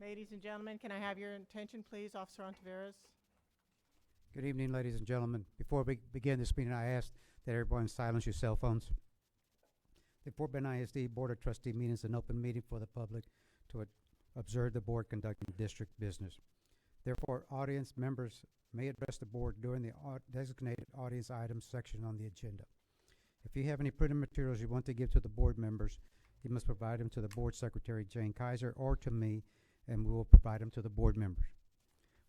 Ladies and gentlemen, can I have your attention, please? Officer Ontiveros. Good evening, ladies and gentlemen. Before we begin this meeting, I ask that everyone silence your cell phones. The Fort Bend ISD Board of Trustee meeting is an open meeting for the public to observe the board conducting district business. Therefore, audience members may address the board during the designated audience items section on the agenda. If you have any printed materials you want to give to the board members, you must provide them to the board secretary, Jane Kaiser, or to me, and we will provide them to the board members.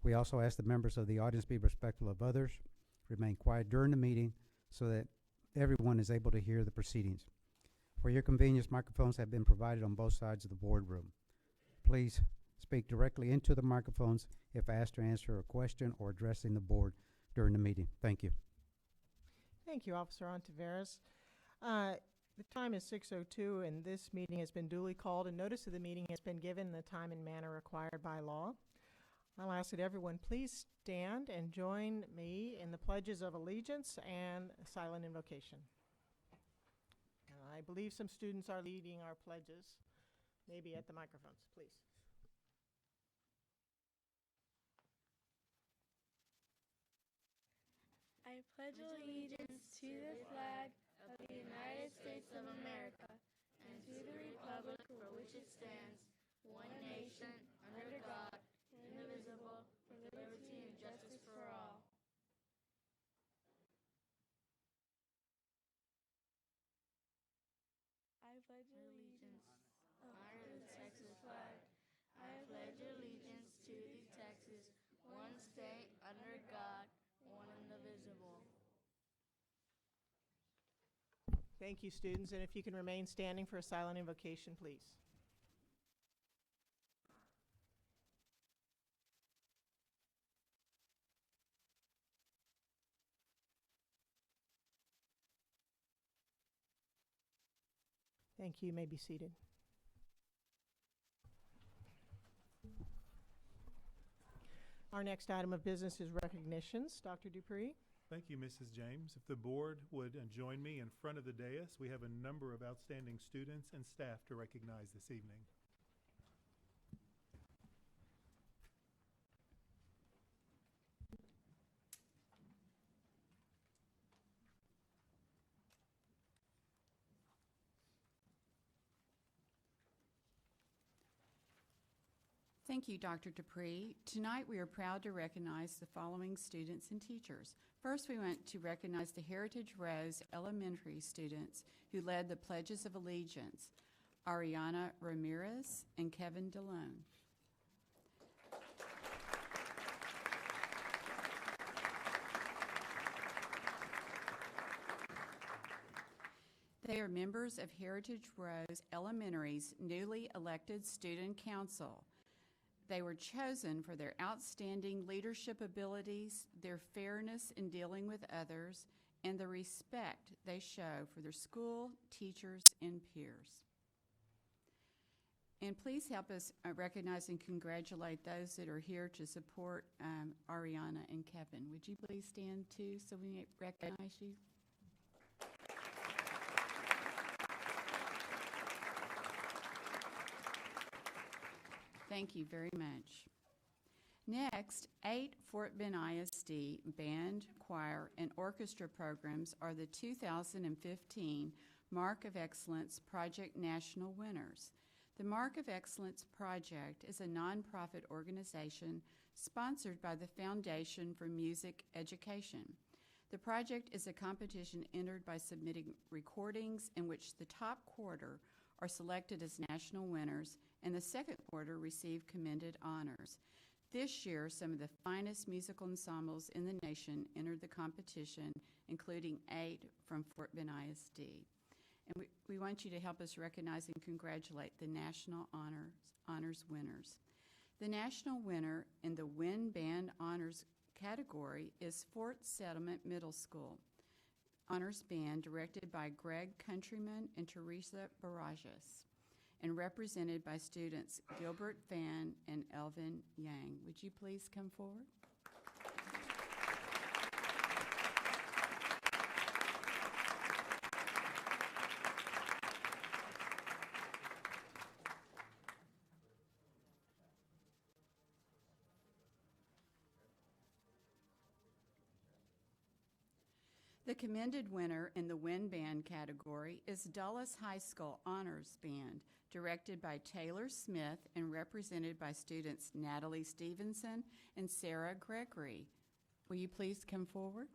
We also ask the members of the audience be respectful of others, remain quiet during the meeting so that everyone is able to hear the proceedings. For your convenience, microphones have been provided on both sides of the boardroom. Please speak directly into the microphones if asked to answer a question or addressing the board during the meeting. Thank you. Thank you, Officer Ontiveros. The time is 6:02, and this meeting has been duly called, and notice of the meeting has been given in the time and manner required by law. I'll ask that everyone please stand and join me in the pledges of allegiance and silent invocation. I believe some students are leading our pledges, maybe at the microphones, please. I pledge allegiance to the flag of the United States of America and to the republic for which it stands, one nation, under God, indivisible, with liberty and justice for all. I pledge allegiance to the Texas flag. I pledge allegiance to the Texas, one state, under God, one indivisible. Thank you, students, and if you can remain standing for a silent invocation, please. Thank you. You may be seated. Our next item of business is recognitions. Dr. Dupree. Thank you, Mrs. James. If the board would join me in front of the dais, we have a number of outstanding students and staff to recognize this evening. Thank you, Dr. Dupree. Tonight we are proud to recognize the following students and teachers. First, we want to recognize the Heritage Rose Elementary students who led the Pledges of Allegiance, Ariana Ramirez and Kevin DeLone. They are members of Heritage Rose Elementary's newly elected Student Council. They were chosen for their outstanding leadership abilities, their fairness in dealing with others, and the respect they show for their school, teachers, and peers. And please help us recognize and congratulate those that are here to support Ariana and Kevin. Would you please stand too so we may recognize you? Thank you very much. Next, 8 Fort Bend ISD band, choir, and orchestra programs are the 2015 Mark of Excellence Project National winners. The Mark of Excellence Project is a nonprofit organization sponsored by the Foundation for Music Education. The project is a competition entered by submitting recordings in which the top quarter are selected as national winners and the second quarter receive commended honors. This year, some of the finest musical ensembles in the nation entered the competition, including 8 from Fort Bend ISD. And we want you to help us recognize and congratulate the national honors winners. The national winner in the Wind Band Honors category is Fort Settlement Middle School Honors Band, directed by Greg Countryman and Teresa Barajas, and represented by students Gilbert Fan and Elvin Yang. Would you please come forward? The commended winner in the Wind Band category is Dulles High School Honors Band, directed by Taylor Smith and represented by students Natalie Stevenson and Sarah Gregory. Will you please come forward?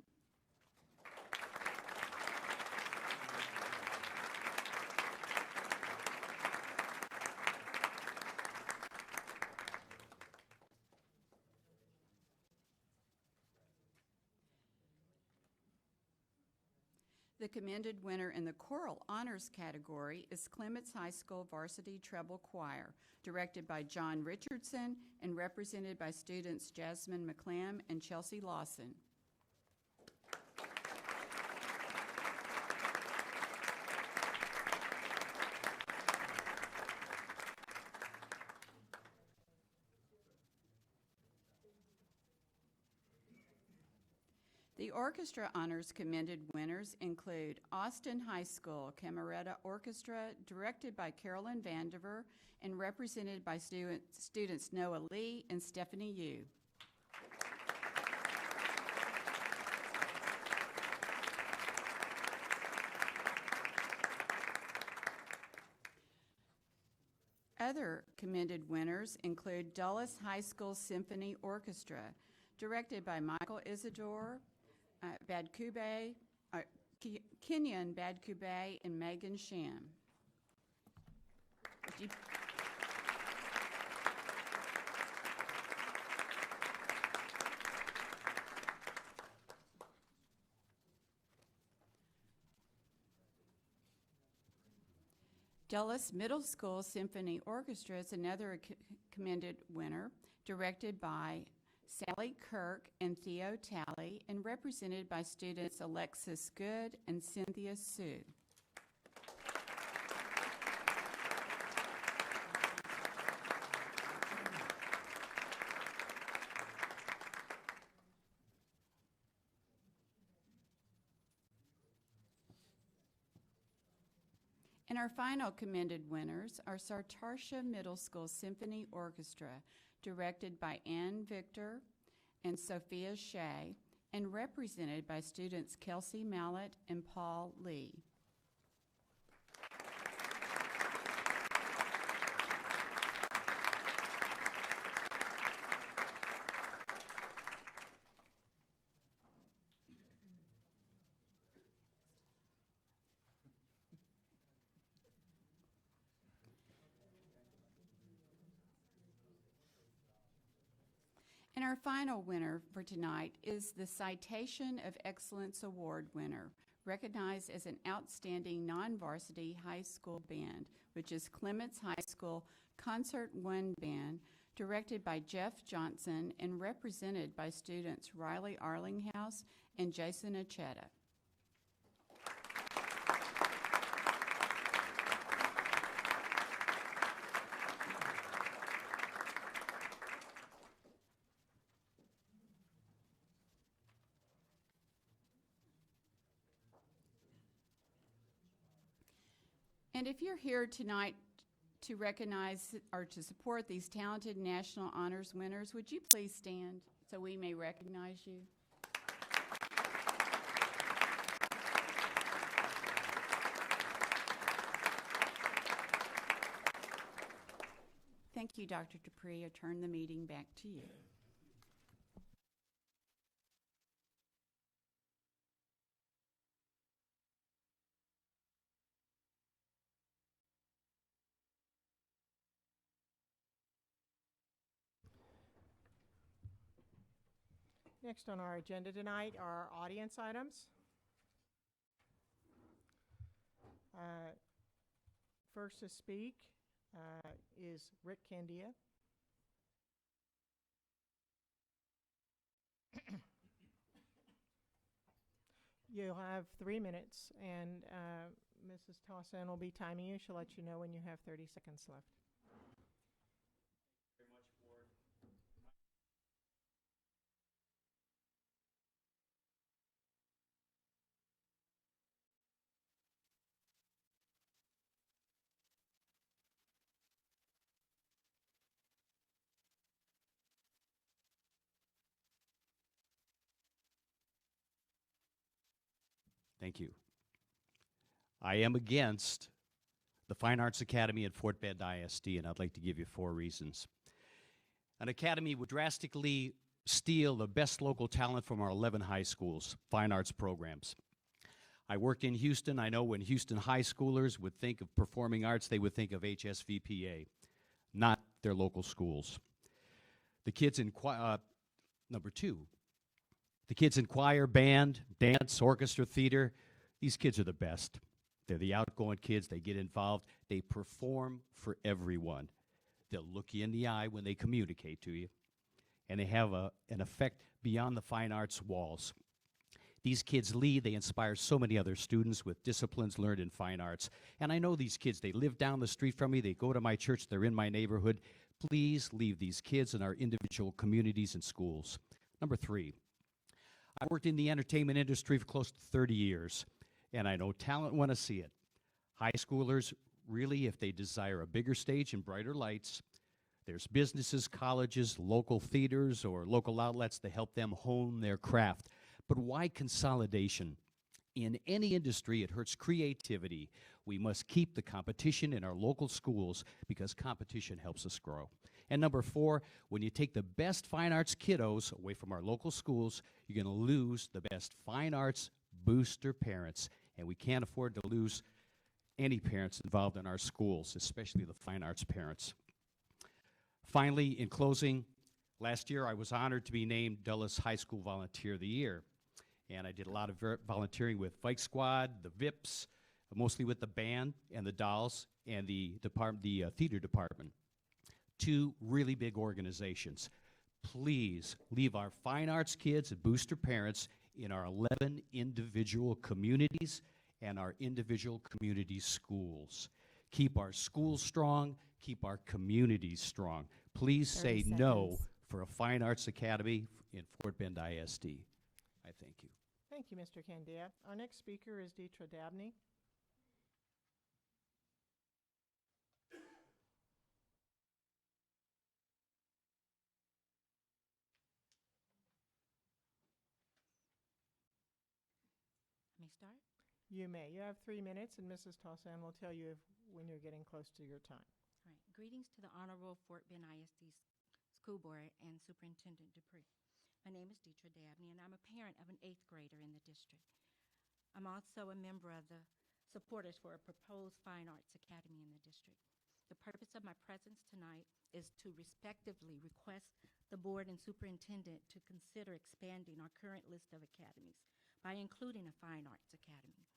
The commended winner in the Choral Honors category is Clements High School Varsity Treble Choir, directed by John Richardson and represented by students Jasmine McClam and Chelsea Lawson. The Orchestra Honors commended winners include Austin High School Cameretta Orchestra, directed by Carolyn Vandiver and represented by students Noah Lee and Stephanie Yu. Other commended winners include Dulles High School Symphony Orchestra, directed by Michael Isidore, Kenyon Badkube, and Megan Sham. Dulles Middle School Symphony Orchestra is another commended winner, directed by Sally Kirk and Theo Talley, and represented by students Alexis Good and Cynthia Sue. And our final commended winners are Sartarsha Middle School Symphony Orchestra, directed by Ann Victor and Sophia Shea, and represented by students Kelsey Mallett and Paul Lee. And our final winner for tonight is the Citation of Excellence Award winner, recognized as an outstanding non-varsity high school band, which is Clements High School Concert One Band, directed by Jeff Johnson and represented by students Riley Arlinghouse and Jason Acheta. And if you're here tonight to recognize or to support these talented National Honors winners, would you please stand so we may recognize you? Thank you, Dr. Dupree. I turn the meeting back to you. Next on our agenda tonight are audience items. First to speak is Rick Candia. You'll have 3 minutes, and Mrs. Tossin will be timing you. She'll let you know when you have 30 seconds left. Thank you. I am against the Fine Arts Academy at Fort Bend ISD, and I'd like to give you 4 reasons. An academy would drastically steal the best local talent from our 11 high schools' fine arts programs. I worked in Houston. I know when Houston high schoolers would think of performing arts, they would think of HSVPA, not their local schools. The kids in number 2, the kids in choir, band, dance, orchestra, theater, these kids are the best. They're the outgoing kids. They get involved. They perform for everyone. They'll look you in the eye when they communicate to you, and they have an effect beyond the fine arts walls. These kids lead. They inspire so many other students with disciplines learned in fine arts. And I know these kids. They live down the street from me. They go to my church. They're in my neighborhood. Please leave these kids in our individual communities and schools. Number 3, I worked in the entertainment industry for close to 30 years, and I know talent want to see it. High schoolers, really, if they desire a bigger stage and brighter lights, there's businesses, colleges, local theaters, or local outlets to help them hone their craft. But why consolidation? In any industry, it hurts creativity. We must keep the competition in our local schools because competition helps us grow. And number 4, when you take the best fine arts kiddos away from our local schools, you're going to lose the best fine arts booster parents. And we can't afford to lose any parents involved in our schools, especially the fine arts parents. Finally, in closing, last year I was honored to be named Dulles High School Volunteer of the Year. And I did a lot of volunteering with Bike Squad, the VIPs, mostly with the band and the dolls and the theater department. 2 really big organizations. Please leave our fine arts kids and booster parents in our 11 individual communities and our individual community schools. Keep our schools strong, keep our communities strong. Please say no for a fine arts academy in Fort Bend ISD. I thank you. Thank you, Mr. Candia. Our next speaker is Deetra Dabney. May I start? You may. You have 3 minutes, and Mrs. Tossan will tell you when you're getting close to your time. All right. Greetings to the Honorable Fort Bend ISD School Board and Superintendent Dupree. My name is Deetra Dabney, and I'm a parent of an 8th grader in the district. I'm also a member of the supporters for a proposed Fine Arts Academy in the district. The purpose of my presence tonight is to respectively request the board and superintendent to consider expanding our current list of academies by including a Fine Arts Academy.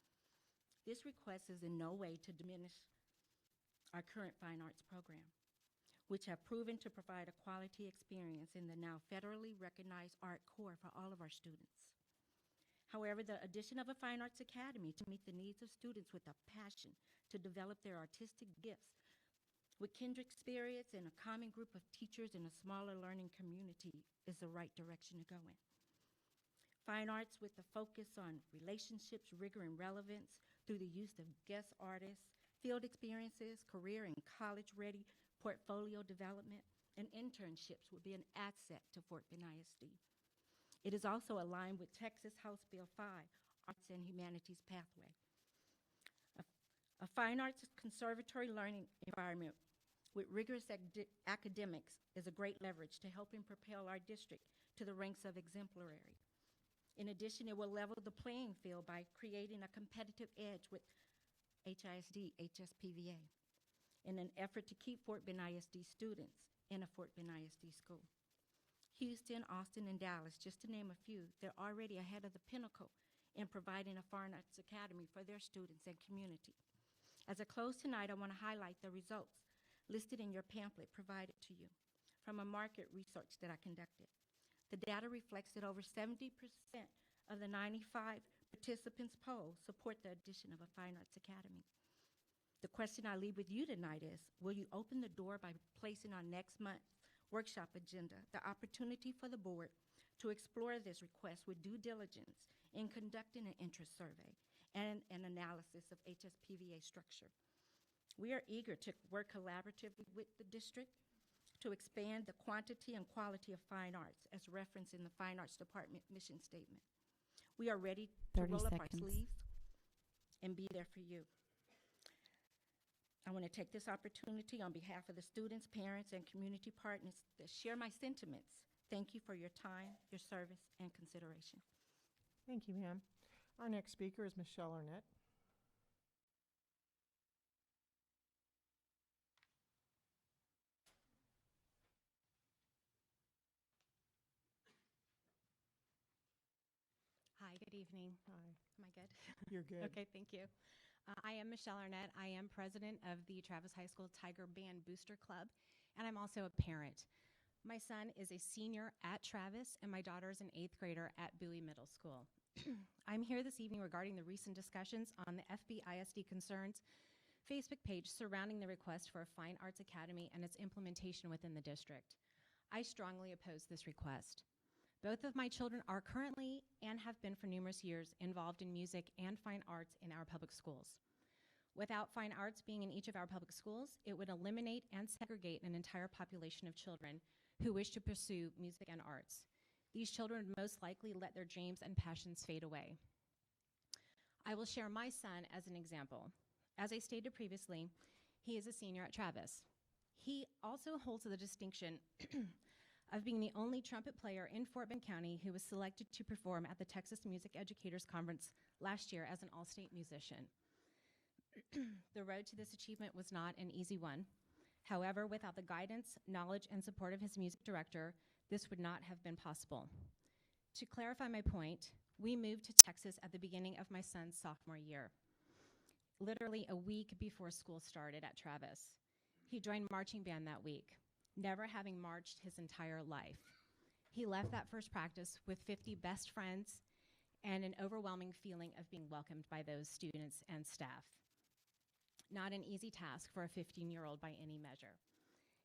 This request is in no way to diminish our current fine arts program, which have proven to provide a quality experience in the now federally recognized art core for all of our students. However, the addition of a Fine Arts Academy to meet the needs of students with a passion to develop their artistic gifts with kindred spirits and a common group of teachers in a smaller learning community is the right direction to go in. Fine arts with a focus on relationships, rigor, and relevance through the use of guest artists, field experiences, career and college-ready portfolio development, and internships would be an asset to Fort Bend ISD. It is also aligned with Texas House Bill 5, Arts and Humanities Pathway. A fine arts conservatory learning environment with rigorous academics is a great leverage to helping propel our district to the ranks of exemplary. In addition, it will level the playing field by creating a competitive edge with HISD, HSPVA, in an effort to keep Fort Bend ISD students in a Fort Bend ISD school. Houston, Austin, and Dallas, just to name a few, they're already ahead of the pinnacle in providing a Fine Arts Academy for their students and community. As I close tonight, I want to highlight the results listed in your pamphlet provided to you from a market research that I conducted. The data reflects that over 70% of the 95 participants polled support the addition of a Fine Arts Academy. The question I leave with you tonight is, will you open the door by placing on next month's workshop agenda the opportunity for the board to explore this request with due diligence in conducting an interest survey and an analysis of HSPVA structure? We are eager to work collaboratively with the district to expand the quantity and quality of fine arts as referenced in the Fine Arts Department mission statement. We are ready to roll up our sleeves and be there for you. I want to take this opportunity on behalf of the students, parents, and community partners that share my sentiments. Thank you for your time, your service, and consideration. Thank you, ma'am. Our next speaker is Michelle Arnett. Hi, good evening. Hi. Am I good? You're good. Okay, thank you. I am Michelle Arnett. I am president of the Travis High School Tiger Band Booster Club, and I'm also a parent. My son is a senior at Travis, and my daughter is an 8th grader at Bowie Middle School. I'm here this evening regarding the recent discussions on the FBISD Concerns Facebook page surrounding the request for a Fine Arts Academy and its implementation within the district. I strongly oppose this request. Both of my children are currently and have been for numerous years involved in music and fine arts in our public schools. Without fine arts being in each of our public schools, it would eliminate and segregate an entire population of children who wish to pursue music and arts. These children would most likely let their dreams and passions fade away. I will share my son as an example. As I stated previously, he is a senior at Travis. He also holds the distinction of being the only trumpet player in Fort Bend County who was selected to perform at the Texas Music Educators Conference last year as an all-state musician. The road to this achievement was not an easy one. However, without the guidance, knowledge, and support of his music director, this would not have been possible. To clarify my point, we moved to Texas at the beginning of my son's sophomore year, literally a week before school started at Travis. He joined marching band that week, never having marched his entire life. He left that first practice with 50 best friends and an overwhelming feeling of being welcomed by those students and staff. Not an easy task for a 15-year-old by any measure.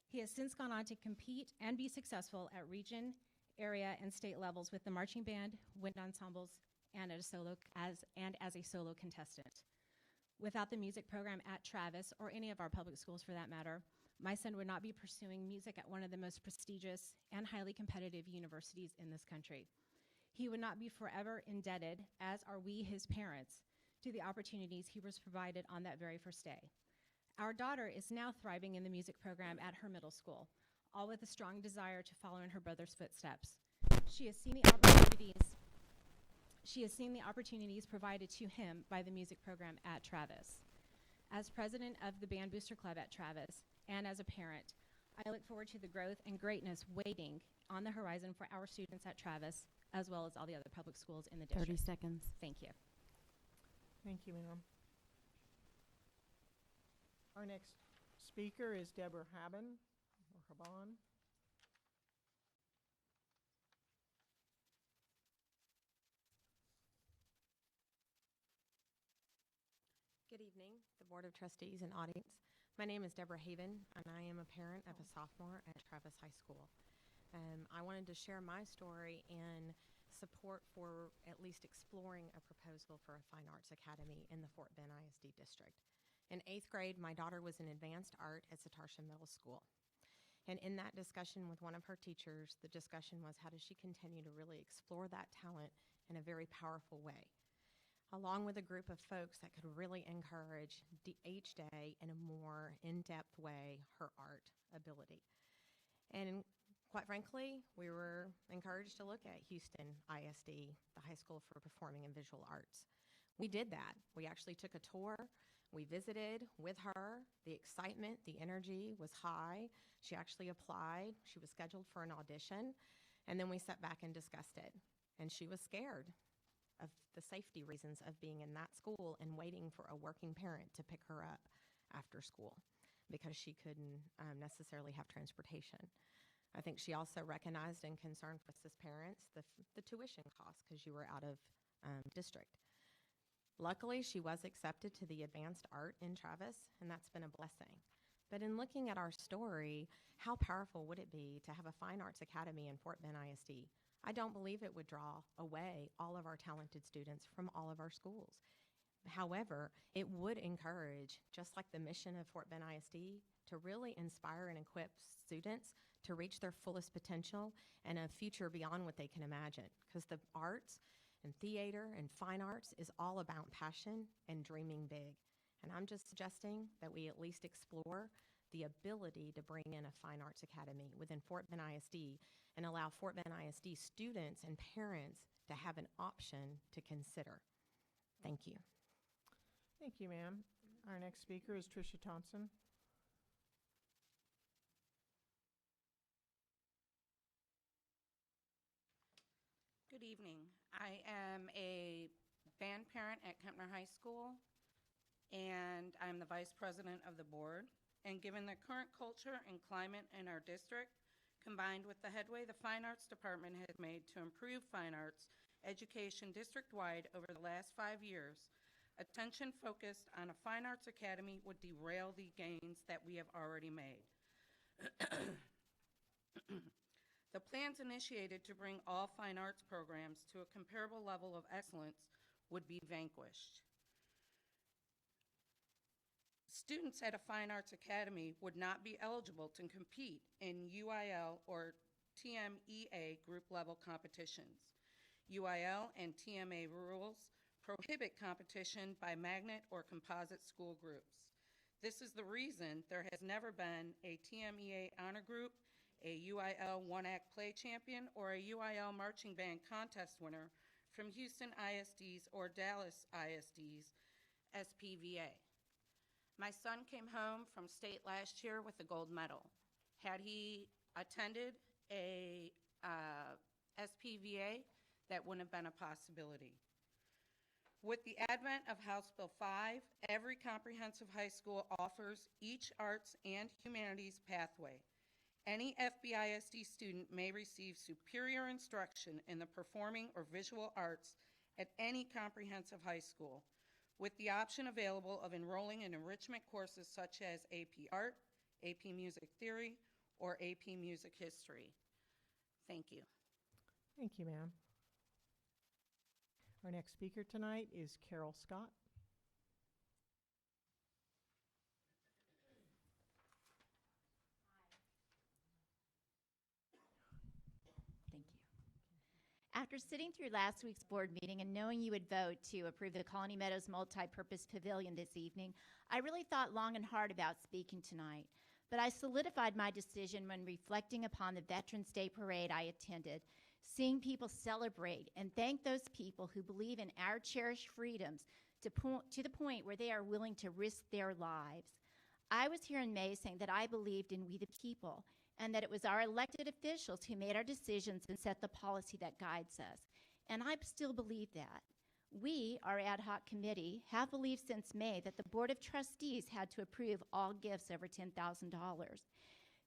He has since gone on to compete and be successful at region, area, and state levels with the marching band, wind ensembles, and as a solo contestant. Without the music program at Travis, or any of our public schools for that matter, my son would not be pursuing music at one of the most prestigious and highly competitive universities in this country. He would not be forever indebted, as are we, his parents, to the opportunities he was provided on that very first day. Our daughter is now thriving in the music program at her middle school, all with a strong desire to follow in her brother's footsteps. She has seen the opportunities provided to him by the music program at Travis. As president of the Band Booster Club at Travis, and as a parent, I look forward to the growth and greatness waiting on the horizon for our students at Travis, as well as all the other public schools in the district. 30 seconds. Thank you. Thank you, ma'am. Our next speaker is Deborah Haben, or Haban. Good evening, the Board of Trustees and audience. My name is Deborah Haven, and I am a parent of a sophomore at Travis High School. I wanted to share my story and support for at least exploring a proposal for a Fine Arts Academy in the Fort Bend ISD district. In 8th grade, my daughter was in advanced art at Satarsha Middle School. And in that discussion with one of her teachers, the discussion was, how does she continue to really explore that talent in a very powerful way, along with a group of folks that could really encourage each day in a more in-depth way her art ability. And quite frankly, we were encouraged to look at Houston ISD, the High School for Performing and Visual Arts. We did that. We actually took a tour. We visited with her. The excitement, the energy was high. She actually applied. She was scheduled for an audition. And then we sat back and discussed it. And she was scared of the safety reasons of being in that school and waiting for a working parent to pick her up after school because she couldn't necessarily have transportation. I think she also recognized and concerned with us parents the tuition costs because you were out of district. Luckily, she was accepted to the advanced art in Travis, and that's been a blessing. But in looking at our story, how powerful would it be to have a Fine Arts Academy in Fort Bend ISD? I don't believe it would draw away all of our talented students from all of our schools. However, it would encourage, just like the mission of Fort Bend ISD, to really inspire and equip students to reach their fullest potential and a future beyond what they can imagine. Because the arts And theater and fine arts is all about passion and dreaming big. And I'm just suggesting that we at least explore the ability to bring in a fine arts academy within Fort Bend ISD and allow Fort Bend ISD students and parents to have an option to consider. Thank you. Thank you, ma'am. Our next speaker is Tricia Thompson. Good evening. I am a band parent at Kempner High School, and I'm the vice president of the board. And given the current culture and climate in our district, combined with the headway the Fine Arts Department has made to improve fine arts education district-wide over the last 5 years, attention focused on a fine arts academy would derail the gains that we have already made. The plans initiated to bring all fine arts programs to a comparable level of excellence would be vanquished. Students at a fine arts academy would not be eligible to compete in UIL or TMEA group level competitions. UIL and TMA rules prohibit competition by magnet or composite school groups. This is the reason there has never been a TMEA honor group, a UIL one-act play champion, or a UIL marching band contest winner from Houston ISD's or Dallas ISD's SPVA. My son came home from state last year with a gold medal. Had he attended a SPVA, that wouldn't have been a possibility. With the advent of House Bill 5, every comprehensive high school offers each arts and humanities pathway. Any FBISD student may receive superior instruction in the performing or visual arts at any comprehensive high school, with the option available of enrolling in enrichment courses such as AP Art, AP Music Theory, or AP Music History. Thank you. Thank you, ma'am. Our next speaker tonight is Carol Scott. Thank you. After sitting through last week's board meeting and knowing you would vote to approve the Colony Meadows Multi-Purpose Pavilion this evening, I really thought long and hard about speaking tonight. But I solidified my decision when reflecting upon the Veterans Day Parade I attended, seeing people celebrate and thank those people who believe in our cherished freedoms to the point where they are willing to risk their lives. I was here in May saying that I believed in we the people, and that it was our elected officials who made our decisions and set the policy that guides us. And I still believe that. We, our ad hoc committee, have believed since May that the Board of Trustees had to approve all gifts over $10,000.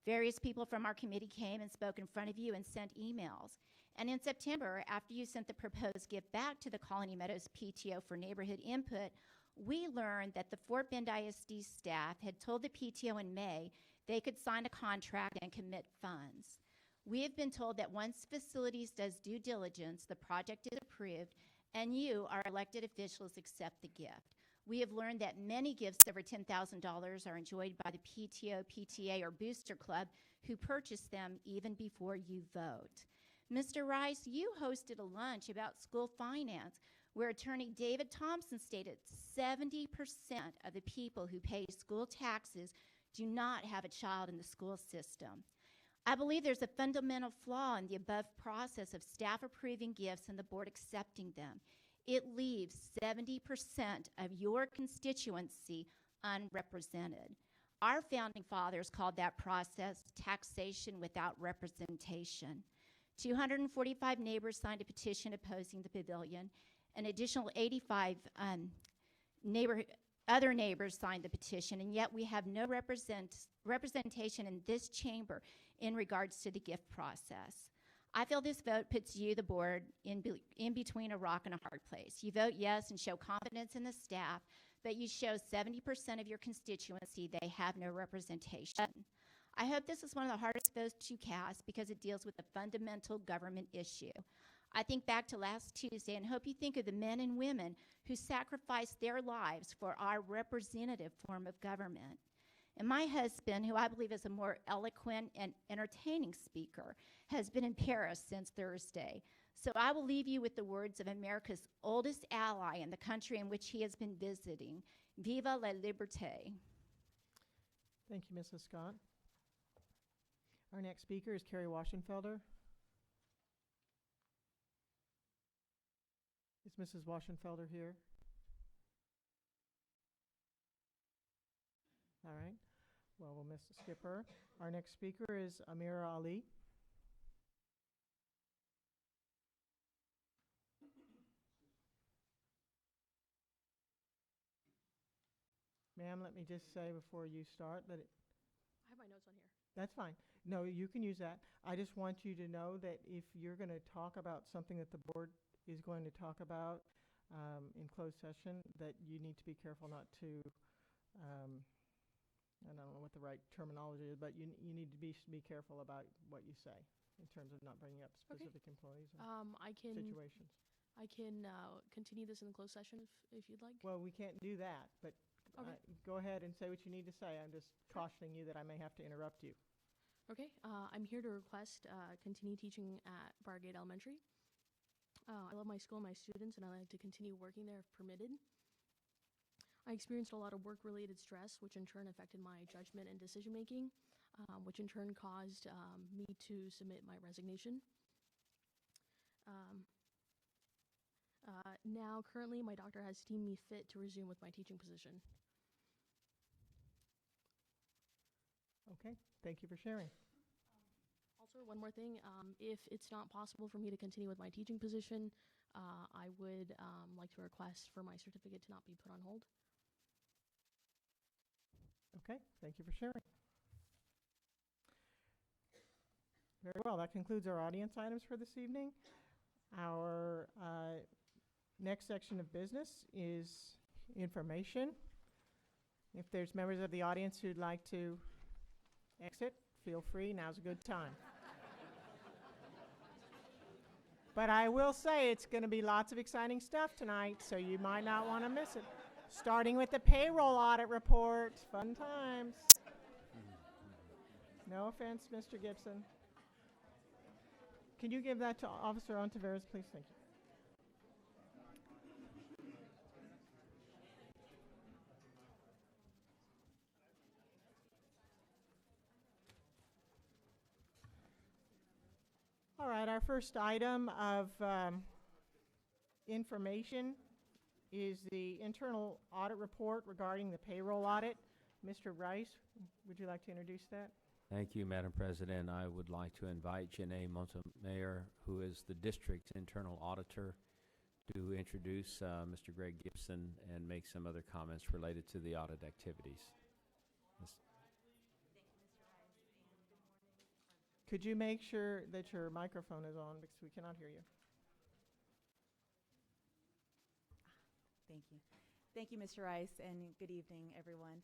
Various people from our committee came and spoke in front of you and sent emails. And in September, after you sent the proposed gift back to the Colony Meadows PTO for neighborhood input, we learned that the Fort Bend ISD staff had told the PTO in May they could sign a contract and commit funds. We have been told that once facilities does due diligence, the project is approved, and you, our elected officials, accept the gift. We have learned that many gifts over $10,000 are enjoyed by the PTO, PTA, or Booster Club who purchase them even before you vote. Mr. Rice, you hosted a lunch about school finance where attorney David Thompson stated 70% of the people who pay school taxes do not have a child in the school system. I believe there's a fundamental flaw in the above process of staff approving gifts and the board accepting them. It leaves 70% of your constituency unrepresented. Our founding fathers called that process taxation without representation. 245 neighbors signed a petition opposing the pavilion. An additional 85 other neighbors signed the petition, and yet we have no representation in this chamber in regards to the gift process. I feel this vote puts you, the board, in between a rock and a hard place. You vote yes and show confidence in the staff, but you show 70% of your constituency they have no representation. I hope this is one of the hardest votes to cast because it deals with a fundamental government issue. I think back to last Tuesday and hope you think of the men and women who sacrificed their lives for our representative form of government. And my husband, who I believe is a more eloquent and entertaining speaker, has been in Paris since Thursday. So I will leave you with the words of America's oldest ally in the country in which he has been visiting. Viva la liberté. Thank you, Mrs. Scott. Our next speaker is Carrie Washingfelder. Is Mrs. Washingfelder here? All right. Well, we'll skip her. Our next speaker is Amira Ali. Ma'am, let me just say before you start that I have my notes on here. that's fine. No, you can use that. I just want you to know that if you're going to talk about something that the board is going to talk about in closed session, that you need to be careful not to, I don't know what the right terminology is, but you need to be careful about what you say in terms of not bringing up specific employees and situations. I can continue this in the closed session if you'd like. Well, we can't do that, but go ahead and say what you need to say. I'm just cautioning you that I may have to interrupt you. Okay, I'm here to request continue teaching at Bargate Elementary. I love my school and my students, and I like to continue working there if permitted. I experienced a lot of work-related stress, which in turn affected my judgment and decision-making, which in turn caused me to submit my resignation. Now, currently, my doctor has deemed me fit to resume with my teaching position. Okay, thank you for sharing. Also, one more thing, if it's not possible for me to continue with my teaching position, I would like to request for my certificate to not be put on hold. Okay, thank you for sharing. Very well, that concludes our audience items for this evening. Our next section of business is information. If there's members of the audience who'd like to exit, feel free, now's a good time. But I will say it's going to be lots of exciting stuff tonight, so you might not want to miss it. Starting with the payroll audit report. Fun times. No offense, Mr. Gibson. Can you give that to Officer Ontiveros, please? Thank you. All right, our first item of information is the internal audit report regarding the payroll audit. Mr. Rice, would you like to introduce that? Thank you, Madam President. I would like to invite Janae Montemayor, who is the district internal auditor, to introduce Mr. Greg Gibson and make some other comments related to the audit activities. Could you make sure that your microphone is on because we cannot hear you? Thank you. Thank you, Mr. Rice, and good evening, everyone.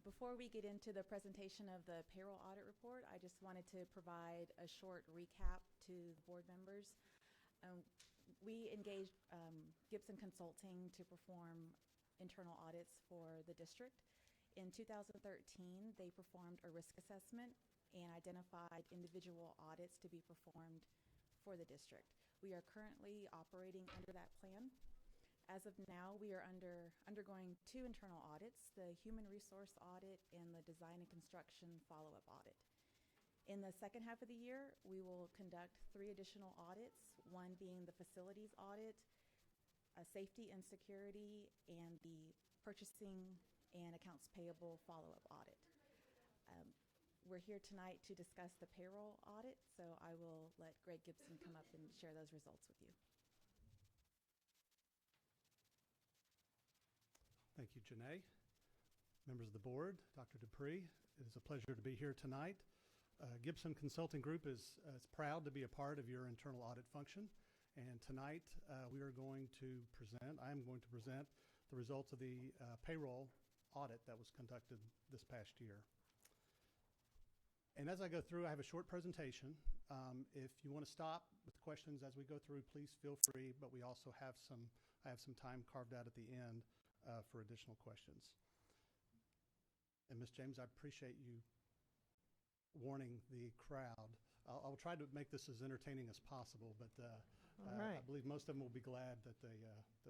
Before we get into the presentation of the payroll audit report, I just wanted to provide a short recap to the board members. We engaged Gibson Consulting to perform internal audits for the district. In 2013, they performed a risk assessment and identified individual audits to be performed for the district. We are currently operating under that plan. As of now, we are undergoing two internal audits, the human resource audit and the design and construction follow-up audit. In the second half of the year, we will conduct 3 additional audits, one being the facilities audit, safety and security, and the purchasing and accounts payable follow-up audit. We're here tonight to discuss the payroll audit, so I will let Greg Gibson come up and share those results with you. Thank you, Janae. Members of the board, Dr. Dupree, it is a pleasure to be here tonight. Gibson Consulting Group is proud to be a part of your internal audit function, and tonight I am going to present the results of the payroll audit that was conducted this past year. And as I go through, I have a short presentation. If you want to stop with questions as we go through, please feel free, but I have some time carved out at the end for additional questions. And Ms. James, I appreciate you warning the crowd. I'll try to make this as entertaining as possible, but All right. I believe most of them will be glad that they left.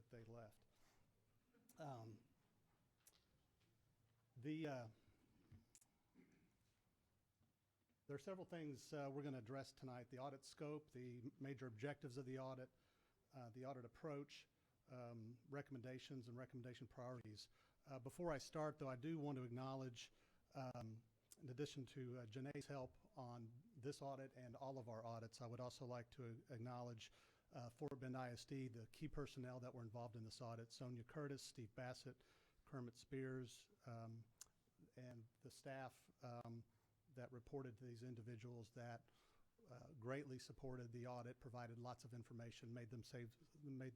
There are several things we're going to address tonight: the audit scope, the major objectives of the audit approach, recommendations and recommendation priorities. Before I start, though, I do want to acknowledge, in addition to Janae's help on this audit and all of our audits, I would also like to acknowledge Fort Bend ISD, the key personnel that were involved in this audit: Sonia Curtis, Steve Bassett, Kermit Spears, and the staff that reported to these individuals that greatly supported the audit, provided lots of information, made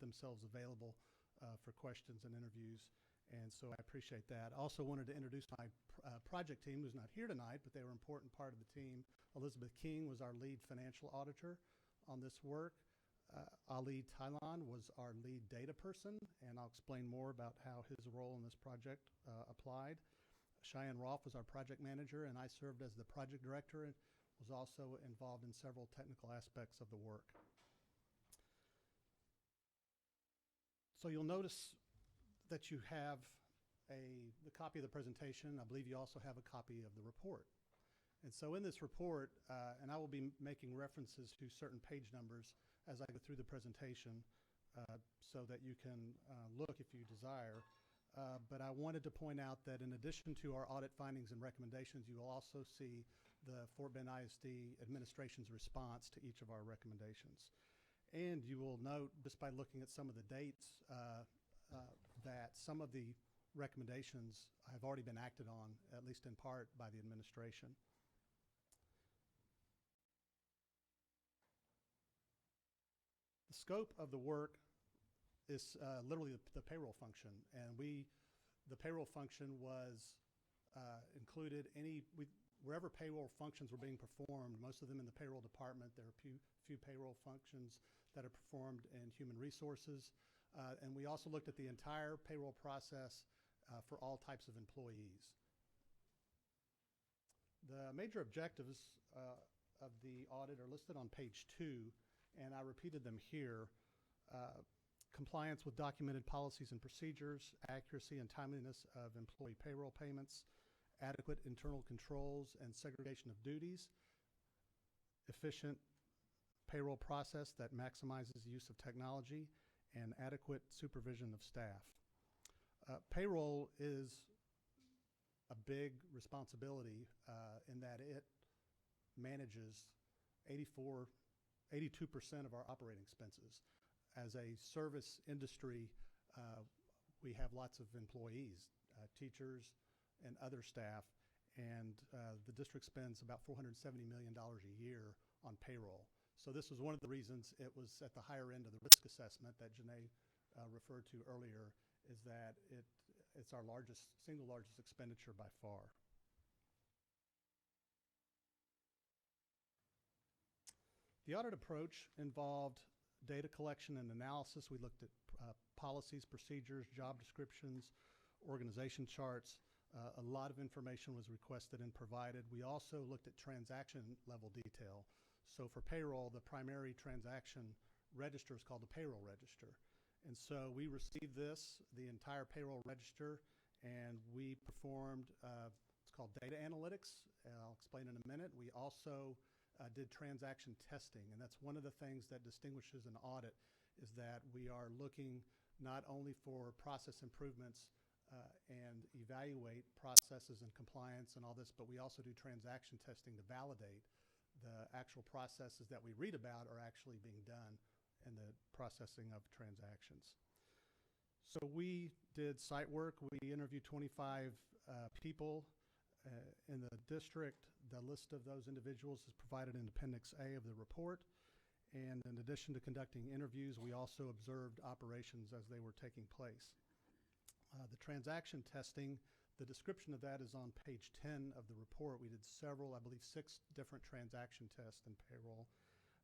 themselves available for questions and interviews. And so I appreciate that. I also wanted to introduce my project team, who's not here tonight, but they were an important part of the team. Elizabeth King was our lead financial auditor on this work. Ali Tylon was our lead data person, and I'll explain more about how his role in this project applied. Cheyenne Rolfe was our project manager, and I served as the project director and was also involved in several technical aspects of the work. So you'll notice that you have the copy of the presentation. I believe you also have a copy of the report. And so in this report, and I will be making references to certain page numbers as I go through the presentation so that you can look if you desire. But I wanted to point out that in addition to our audit findings and recommendations, you will also see the Fort Bend ISD administration's response to each of our recommendations. And you will note, just by looking at some of the dates, that some of the recommendations have already been acted on, at least in part, by the administration. The scope of the work is literally the payroll function, and the payroll function was included wherever payroll functions were being performed, most of them in the payroll department. There are few payroll functions that are performed in human resources, and we also looked at the entire payroll process for all types of employees. The major objectives of the audit are listed on page 2, and I repeated them here. Compliance with documented policies and procedures, accuracy and timeliness of employee payroll payments, adequate internal controls and segregation of duties, efficient payroll process that maximizes the use of technology, and adequate supervision of staff. Payroll is a big responsibility in that it manages 82% of our operating expenses. As a service industry, we have lots of employees, teachers and other staff, and the district spends about $470 million a year on payroll. So this was one of the reasons it was at the higher end of the risk assessment that Janae referred to earlier, is that it's our single largest expenditure by far. The audit approach involved data collection and analysis. We looked at policies, procedures, job descriptions, organization charts. A lot of information was requested and provided. We also looked at transaction level detail. So for payroll, the primary transaction register is called the payroll register. And so we received the entire payroll register, and we performed, it's called data analytics. I'll explain in a minute. We also did transaction testing, and that's one of the things that distinguishes an audit, is that we are looking not only for process improvements and evaluate processes and compliance and all this, but we also do transaction testing to validate the actual processes that we read about are actually being done in the processing of transactions. So we did site work. We interviewed 25 people in the district. The list of those individuals is provided in Appendix A of the report. And in addition to conducting interviews, we also observed operations as they were taking place. The transaction testing, the description of that is on page 10 of the report. We did several, I believe 6 different transaction tests in payroll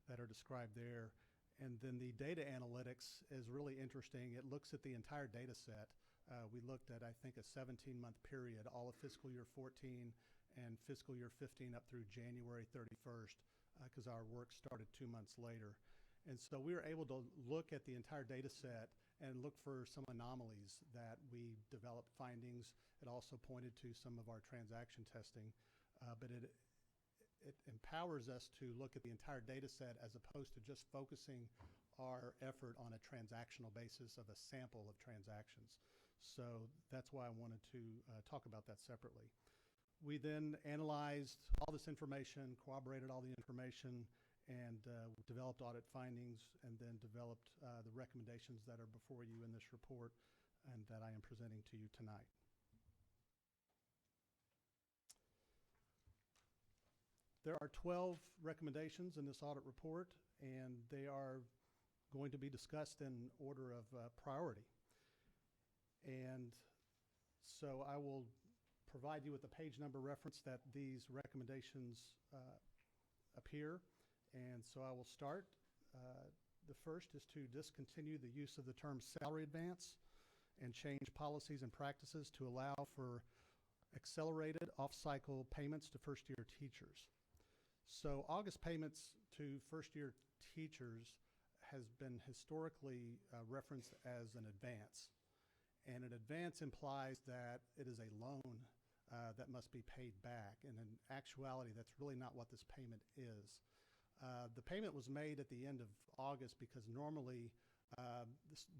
that are described there. And then the data analytics is really interesting. It looks at the entire data set. We looked at, I think, a 17-month period, all of fiscal year 14 and fiscal year 15 up through January 31st, because our work started 2 months later. And so we were able to look at the entire data set and look for some anomalies that we developed findings. It also pointed to some of our transaction testing, but it empowers us to look at the entire data set as opposed to just focusing our effort on a transactional basis of a sample of transactions. So that's why I wanted to talk about that separately. We then analyzed all this information, corroborated all the information, and developed audit findings, and then developed the recommendations that are before you in this report and that I am presenting to you tonight. There are 12 recommendations in this audit report, and they are going to be discussed in order of priority. And so I will provide you with a page number reference that these recommendations appear. And so I will start. The first is to discontinue the use of the term salary advance and change policies and practices to allow for accelerated off-cycle payments to first-year teachers. So August payments to first-year teachers has been historically referenced as an advance. And an advance implies that it is a loan that must be paid back. And in actuality, that's really not what this payment is. The payment was made at the end of August because normally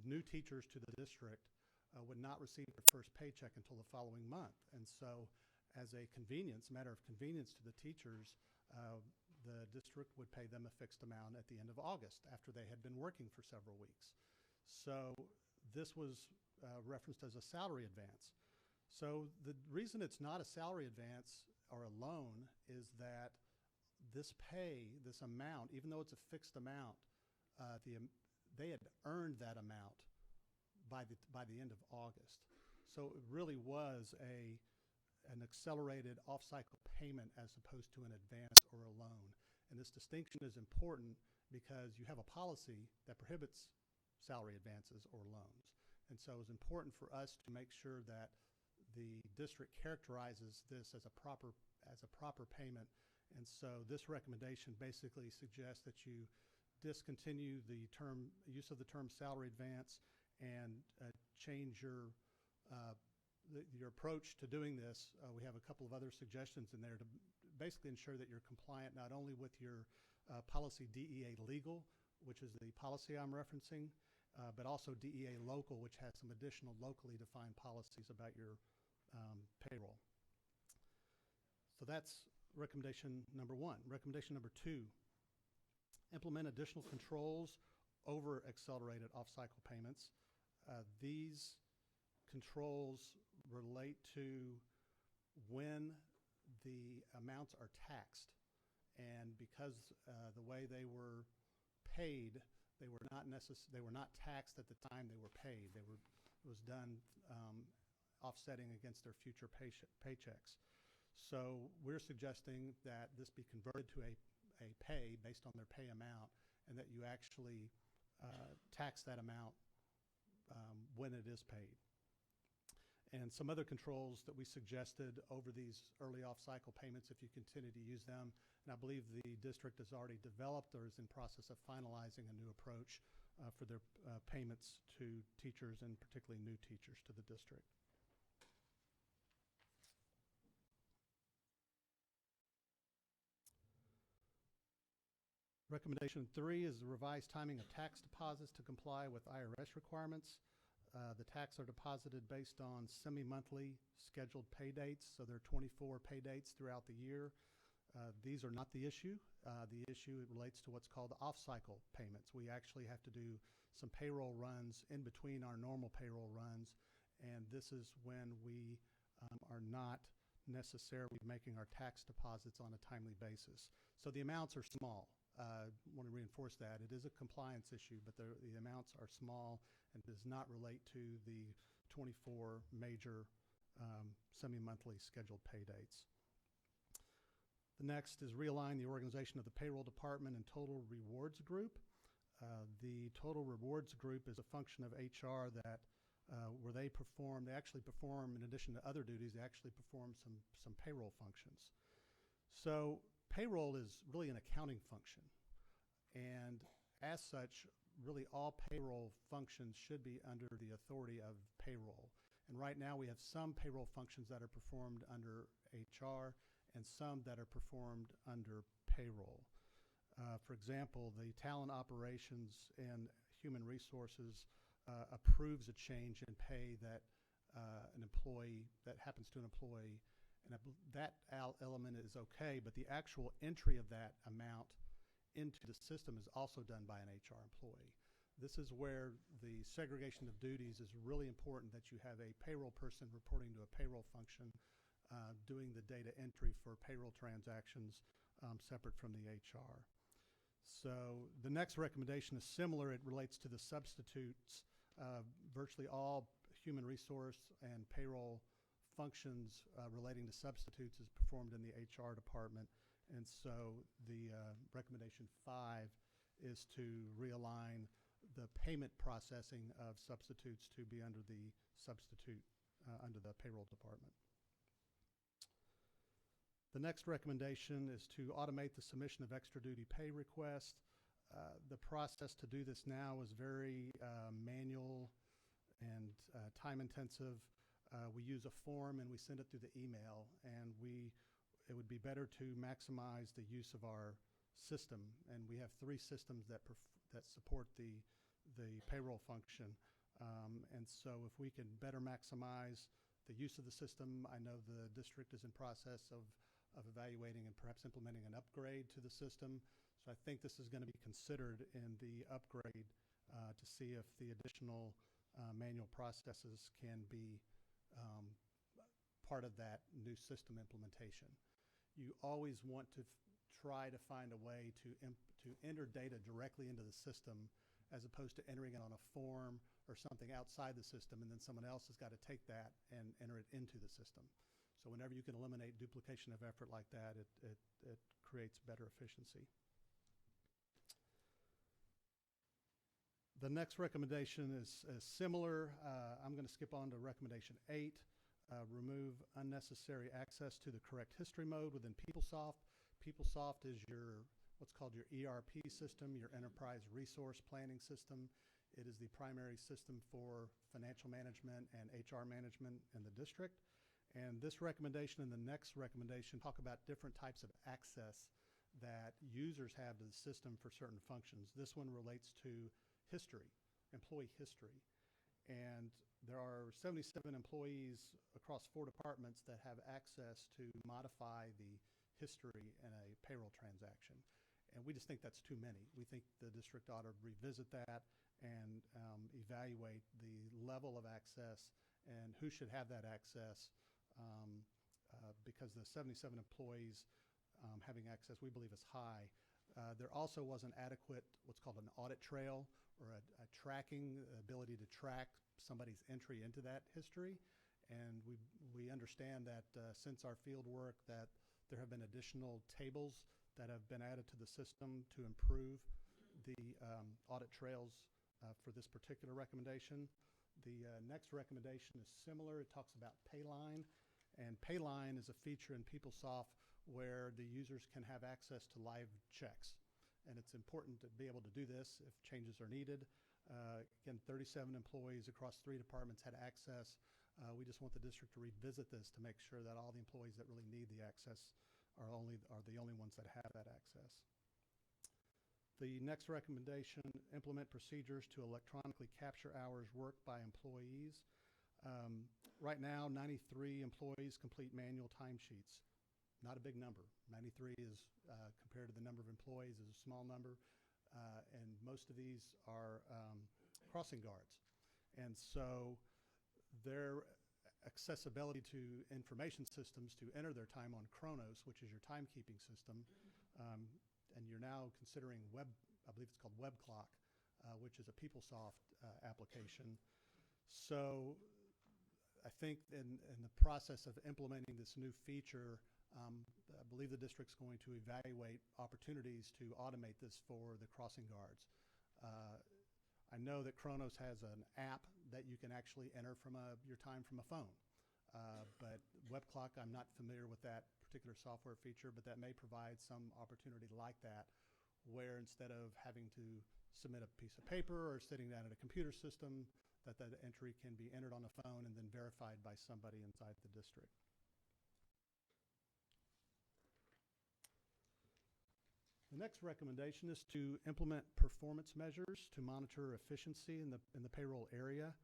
new teachers to the district would not receive their first paycheck until the following month. And so as a convenience, matter of convenience to the teachers, the district would pay them a fixed amount at the end of August after they had been working for several weeks. So this was referenced as a salary advance. So the reason it's not a salary advance or a loan is that this pay, this amount, even though it's a fixed amount, they had earned that amount by the end of August. So it really was an accelerated off-cycle payment as opposed to an advance or a loan. And this distinction is important because you have a policy that prohibits salary advances or loans. And so it was important for us to make sure that the district characterizes this as a proper payment. And so this recommendation basically suggests that you discontinue the use of the term salary advance and change your approach to doing this. We have a couple of other suggestions in there to basically ensure that you're compliant not only with your policy DEA legal, which is the policy I'm referencing, but also DEA local, which has some additional locally defined policies about your payroll. So that's recommendation number one. Recommendation number two, implement additional controls over accelerated off-cycle payments. These controls relate to when the amounts are taxed. And because the way they were paid, they were not taxed at the time they were paid. It was done offsetting against their future paychecks. So we're suggesting that this be converted to a pay based on their pay amount, and that you actually tax that amount when it is paid. And some other controls that we suggested over these early off-cycle payments if you continue to use them, and I believe the district has already developed or is in process of finalizing a new approach for their payments to teachers, and particularly new teachers to the district. Recommendation 3 is the revised timing of tax deposits to comply with IRS requirements. The tax are deposited based on semi-monthly scheduled pay dates, so there are 24 pay dates throughout the year. These are not the issue. The issue relates to what's called off-cycle payments. We actually have to do some payroll runs in between our normal payroll runs, and this is when we are not necessarily making our tax deposits on a timely basis. So the amounts are small. I want to reinforce that. It is a compliance issue, but the amounts are small and does not relate to the 24 major semi-monthly scheduled pay dates. The next is realign the organization of the payroll department and total rewards group. The total rewards group is a function of HR that where they actually perform, in addition to other duties, they actually perform some payroll functions. So payroll is really an accounting function. And as such, really all payroll functions should be under the authority of payroll. And right now we have some payroll functions that are performed under HR and some that are performed under payroll. For example, the talent operations and human resources approves a change in pay that an employee, that happens to an employee, and that element is okay, but the actual entry of that amount into the system is also done by an HR employee. This is where the segregation of duties is really important, that you have a payroll person reporting to a payroll function doing the data entry for payroll transactions separate from the HR. So the next recommendation is similar. It relates to the substitutes. Virtually all human resource and payroll functions relating to substitutes is performed in the HR department. And so the recommendation 5 is to realign the payment processing of substitutes to be under the substitute, under the payroll department. The next recommendation is to automate the submission of extra duty pay requests. The process to do this now is very manual and time intensive. We use a form and we send it through the email, and it would be better to maximize the use of our system. And we have 3 systems that support the payroll function. And so if we can better maximize the use of the system, I know the district is in process of evaluating and perhaps implementing an upgrade to the system. So I think this is going to be considered in the upgrade to see if the additional manual processes can be part of that new system implementation. You always want to try to find a way to enter data directly into the system, as opposed to entering it on a form or something outside the system, and then someone else has got to take that and enter it into the system. So whenever you can eliminate duplication of effort like that, it creates better efficiency. The next recommendation is similar. I'm going to skip on to recommendation 8. Remove unnecessary access to the correct history mode within PeopleSoft. PeopleSoft is what's called your ERP system, your enterprise resource planning system. It is the primary system for financial management and HR management in the district. And this recommendation and the next recommendation talk about different types of access that users have to the system for certain functions. This one relates to history, employee history. And there are 77 employees across 4 departments that have access to modify the history in a payroll transaction. And we just think that's too many. We think the district ought to revisit that and evaluate the level of access and who should have that access, because the 77 employees having access, we believe, is high. There also wasn't adequate what's called an audit trail, or a tracking, ability to track somebody's entry into that history. And we understand that since our field work, that there have been additional tables that have been added to the system to improve the audit trails for this particular recommendation. The next recommendation is similar. It talks about Payline. And Payline is a feature in PeopleSoft where the users can have access to live checks. And it's important to be able to do this if changes are needed. Again, 37 employees across 3 departments had access. We just want the district to revisit this to make sure that all the employees that really need the access are the only ones that have that access. The next recommendation, implement procedures to electronically capture hours worked by employees. Right now, 93 employees complete manual timesheets. Not a big number. 93 is, compared to the number of employees, is a small number. And most of these are crossing guards. And so their accessibility to information systems to enter their time on Kronos, which is your timekeeping system, and you're now considering I believe it's called WebClock, which is a PeopleSoft application. So I think in the process of implementing this new feature, I believe the district's going to evaluate opportunities to automate this for the crossing guards. I know that Kronos has an app that you can actually enter from your time from a phone. But WebClock, I'm not familiar with that particular software feature, but that may provide some opportunity like that, where instead of having to submit a piece of paper or sitting down at a computer system, that entry can be entered on a phone and then verified by somebody inside the district. The next recommendation is to implement performance measures to monitor efficiency in the payroll area.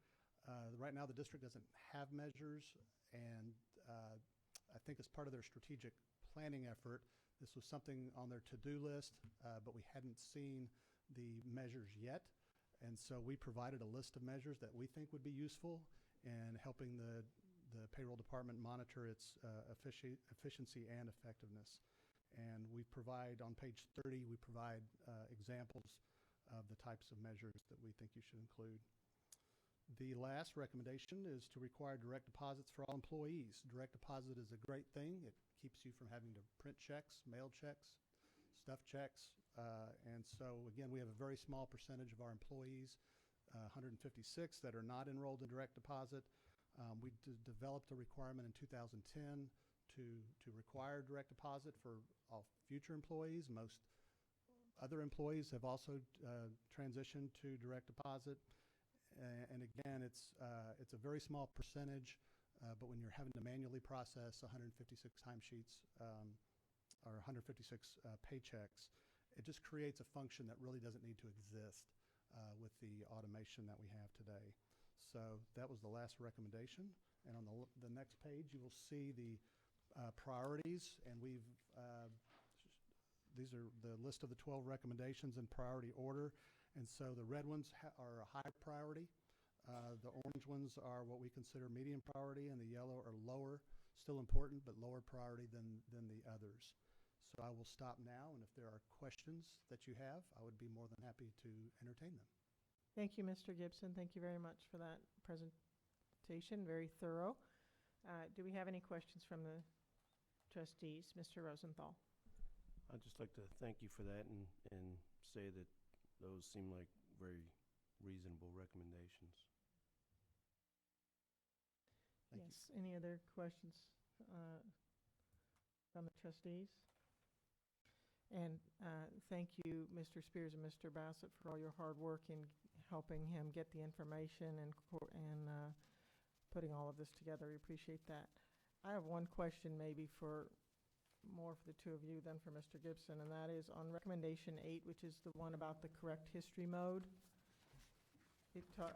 Right now, the district doesn't have measures, and I think as part of their strategic planning effort, this was something on their to-do list, but we hadn't seen the measures yet. And so we provided a list of measures that we think would be useful in helping the payroll department monitor its efficiency and effectiveness. And we provide, on page 30, we provide examples of the types of measures that we think you should include. The last recommendation is to require direct deposits for all employees. Direct deposit is a great thing. It keeps you from having to print checks, mail checks, stuff checks. And so, again, we have a very small percentage of our employees, 156, that are not enrolled in direct deposit. We developed a requirement in 2010 to require direct deposit for all future employees. Most other employees have also transitioned to direct deposit. And again, it's a very small percentage, but when you're having to manually process 156 timesheets or 156 paychecks, it just creates a function that really doesn't need to exist with the automation that we have today. So that was the last recommendation. And on the next page, you will see the priorities, and these are the list of the 12 recommendations in priority order. And so the red ones are a high priority. The orange ones are what we consider medium priority, and the yellow are lower, still important, but lower priority than the others. So I will stop now, and if there are questions that you have, I would be more than happy to entertain them. Thank you, Mr. Gibson. Thank you very much for that presentation, very thorough. Do we have any questions from the trustees? Mr. Rosenthal. I'd just like to thank you for that and say that those seem like very reasonable recommendations. Yes. Any other questions from the trustees? And thank you, Mr. Spears and Mr. Bassett, for all your hard work in helping him get the information and putting all of this together. We appreciate that. I have one question maybe more for the two of you than for Mr. Gibson, and that is on recommendation 8, which is the one about the correct history mode. It's part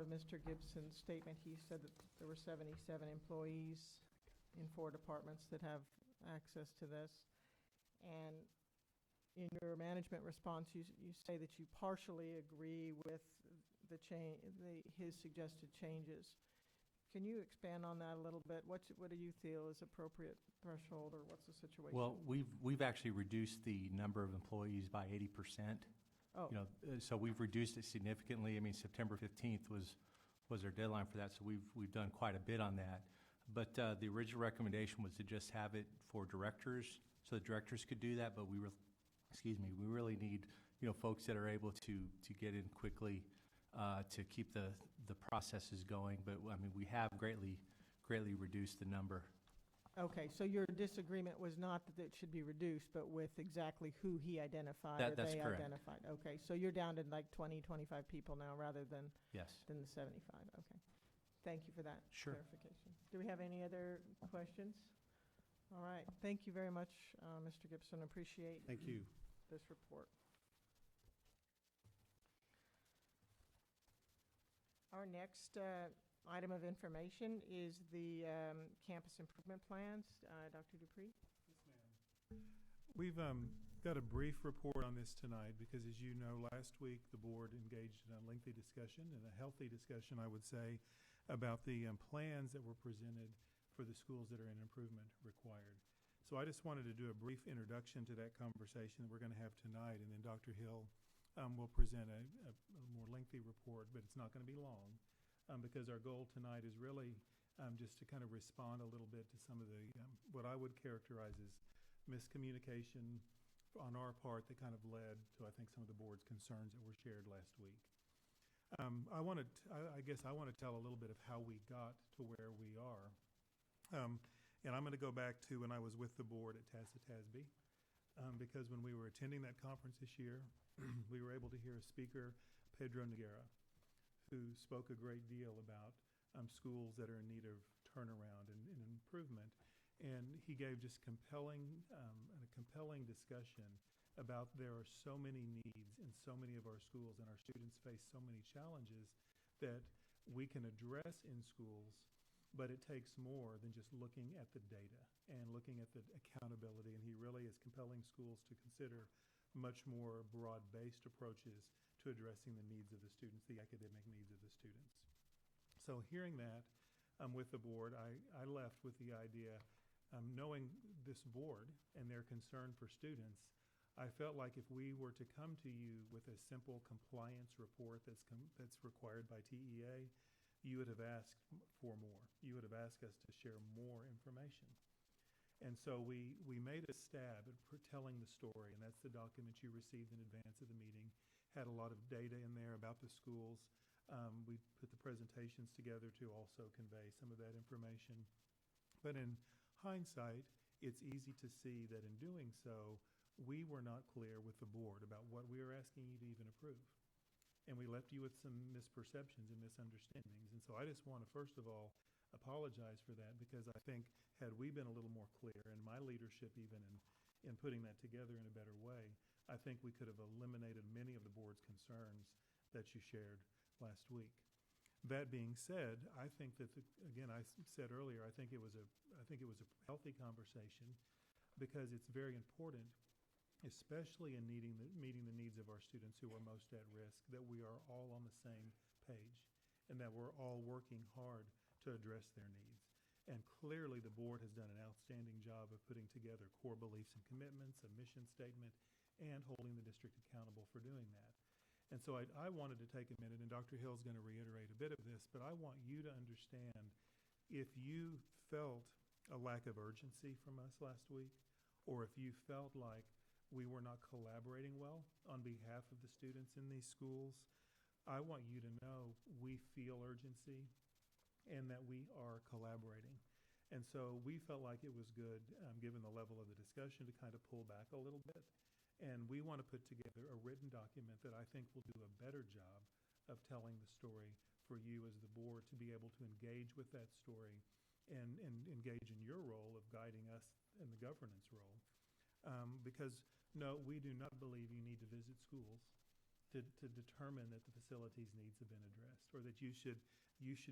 of Mr. Gibson's statement. He said that there were 77 employees in 4 departments that have access to this. And in your management response, you say that you partially agree with his suggested changes. Can you expand on that a little bit? What do you feel is appropriate threshold, or what's the situation? Well, we've actually reduced the number of employees by 80%. Oh. So we've reduced it significantly. I mean, September 15th was our deadline for that, so we've done quite a bit on that. But the original recommendation was to just have it for directors, so the directors could do that. But we really need folks that are able to get in quickly to keep the processes going. But I mean, we have greatly reduced the number. Okay, so your disagreement was not that it should be reduced, but with exactly who he identified or That's they correct. identified. Okay, so you're down to like 20, 25 people now rather than Yes. than the 75. Okay, thank you for that Sure. clarification. Do we have any other questions? All right, thank you very much, Mr. Gibson. Appreciate Thank you. this report. Our next item of information is the campus improvement plans. Dr. Dupree? We've got a brief report on this tonight because, as you know, last week the board engaged in a lengthy discussion, and a healthy discussion, I would say, about the plans that were presented for the schools that are in improvement required. So I just wanted to do a brief introduction to that conversation that we're going to have tonight, and then Dr. Hill will present a more lengthy report, but it's not going to be long because our goal tonight is really just to kind of respond a little bit to some of the what I would characterize as miscommunication on our part that kind of led to, I think, some of the board's concerns that were shared last week. I guess I want to tell a little bit of how we got to where we are. And I'm going to go back to when I was with the board at TASB. because when we were attending that conference this year, we were able to hear a speaker, Pedro Noguera, who spoke a great deal about schools that are in need of turnaround and improvement. And he gave just a compelling discussion about there are so many needs in so many of our schools, and our students face so many challenges that we can address in schools, but it takes more than just looking at the data and looking at the accountability. And he really is compelling schools to consider much more broad-based approaches to addressing the needs of the students, the academic needs of the students. So hearing that with the board, I left with the idea, knowing this board and their concern for students, I felt like if we were to come to you with a simple compliance report that's required by TEA, you would have asked for more. You would have asked us to share more information. And so we made a stab at telling the story, and that's the document you received in advance of the meeting. Had a lot of data in there about the schools. We put the presentations together to also convey some of that information. But in hindsight, it's easy to see that in doing so, we were not clear with the board about what we were asking you to even approve. And we left you with some misperceptions and misunderstandings. And so I just want to, first of all, apologize for that, because I think had we been a little more clear, and my leadership even in putting that together in a better way, I think we could have eliminated many of the board's concerns that you shared last week. That being said, I think that, again, I said earlier, I think it was a healthy conversation, because it's very important, especially in meeting the needs of our students who are most at risk, that we are all on the same page and that we're all working hard to address their needs. And clearly the board has done an outstanding job of putting together core beliefs and commitments, a mission statement, and holding the district accountable for doing that. And so I wanted to take a minute, and Dr. Hill's going to reiterate a bit of this, but I want you to understand, if you felt a lack of urgency from us last week, or if you felt like we were not collaborating well on behalf of the students in these schools, I want you to know we feel urgency and that we are collaborating. And so we felt like it was good, given the level of the discussion, to kind of pull back a little bit. And we want to put together a written document that I think will do a better job of telling the story for you as the board to be able to engage with that story and engage in your role of guiding us in the governance role. Because no, we do not believe you need to visit schools to determine that the facilities needs have been addressed, or that you should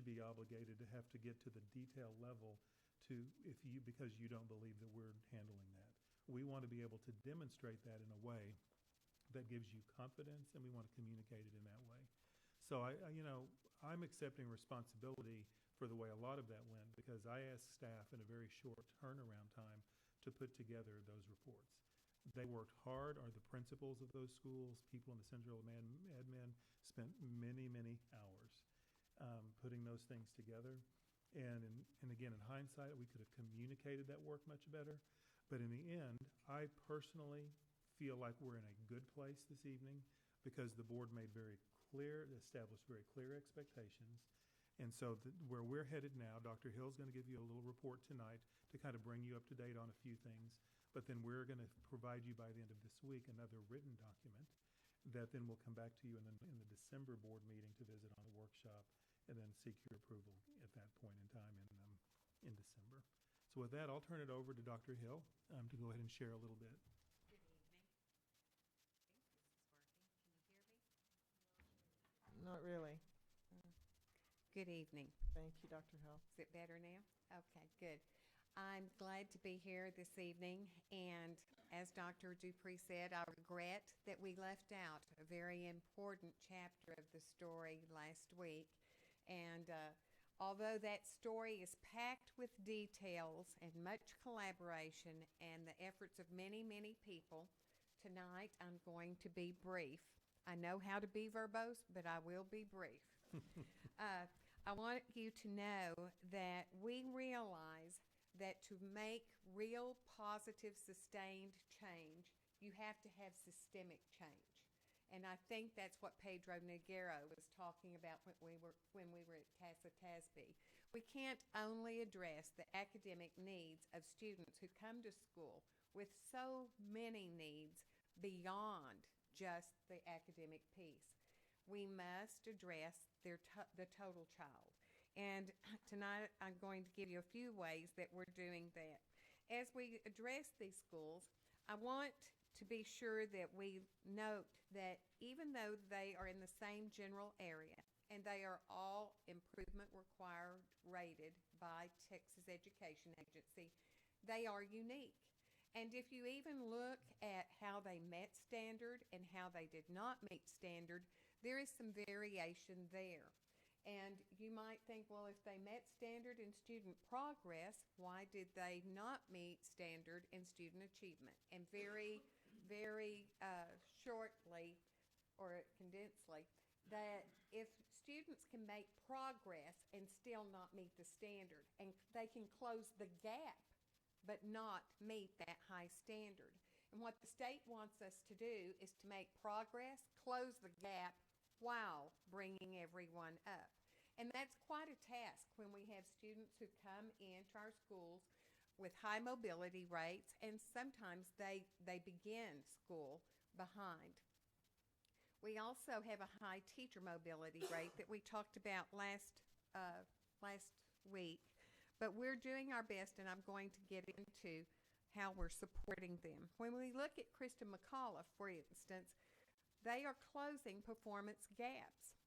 be obligated to have to get to the detail level because you don't believe that we're handling that. We want to be able to demonstrate that in a way that gives you confidence, and we want to communicate it in that way. So I'm accepting responsibility for the way a lot of that went, because I asked staff in a very short turnaround time to put together those reports. They worked hard. Are the principals of those schools, people in the central admin, spent many, many hours putting those things together. And again, in hindsight, we could have communicated that work much better. But in the end, I personally feel like we're in a good place this evening, because the board established very clear expectations. And so where we're headed now, Dr. Hill's going to give you a little report tonight to kind of bring you up to date on a few things. But then we're going to provide you by the end of this week another written document that then will come back to you in the December board meeting to visit on a workshop, and then seek your approval at that point in time in December. So with that, I'll turn it over to Dr. Hill to go ahead and share a little bit. Good evening. I think this is working. Can you hear me? Not really. Good evening. Thank you, Dr. Hill. Is it better now? Okay, good. I'm glad to be here this evening, and as Dr. Dupree said, I regret that we left out a very important chapter of the story last week. And although that story is packed with details and much collaboration and the efforts of many, many people, tonight I'm going to be brief. I know how to be verbose, but I will be brief. I want you to know that we realize that to make real positive, sustained change, you have to have systemic change. And I think that's what Pedro Noguera was talking about when we were at Casa Tasby. We can't only address the academic needs of students who come to school. with so many needs beyond just the academic piece. We must address the total child. And tonight I'm going to give you a few ways that we're doing that. As we address these schools, I want to be sure that we note that even though they are in the same general area and they are all improvement required rated by Texas Education Agency, they are unique. And if you even look at how they met standard and how they did not meet standard, there is some variation there. And you might think, well, if they met standard in student progress, why did they not meet standard in student achievement? And very shortly or condensedly, that if students can make progress and still not meet the standard, and they can close the gap but not meet that high standard. And what the state wants us to do is to make progress, close the gap, while bringing everyone up. And that's quite a task when we have students who come into our schools with high mobility rates, and sometimes they begin school behind. We also have a high teacher mobility rate that we talked about last week. But we're doing our best, and I'm going to get into how we're supporting them. When we look at Kristen McAuliffe, for instance, they are closing performance gaps.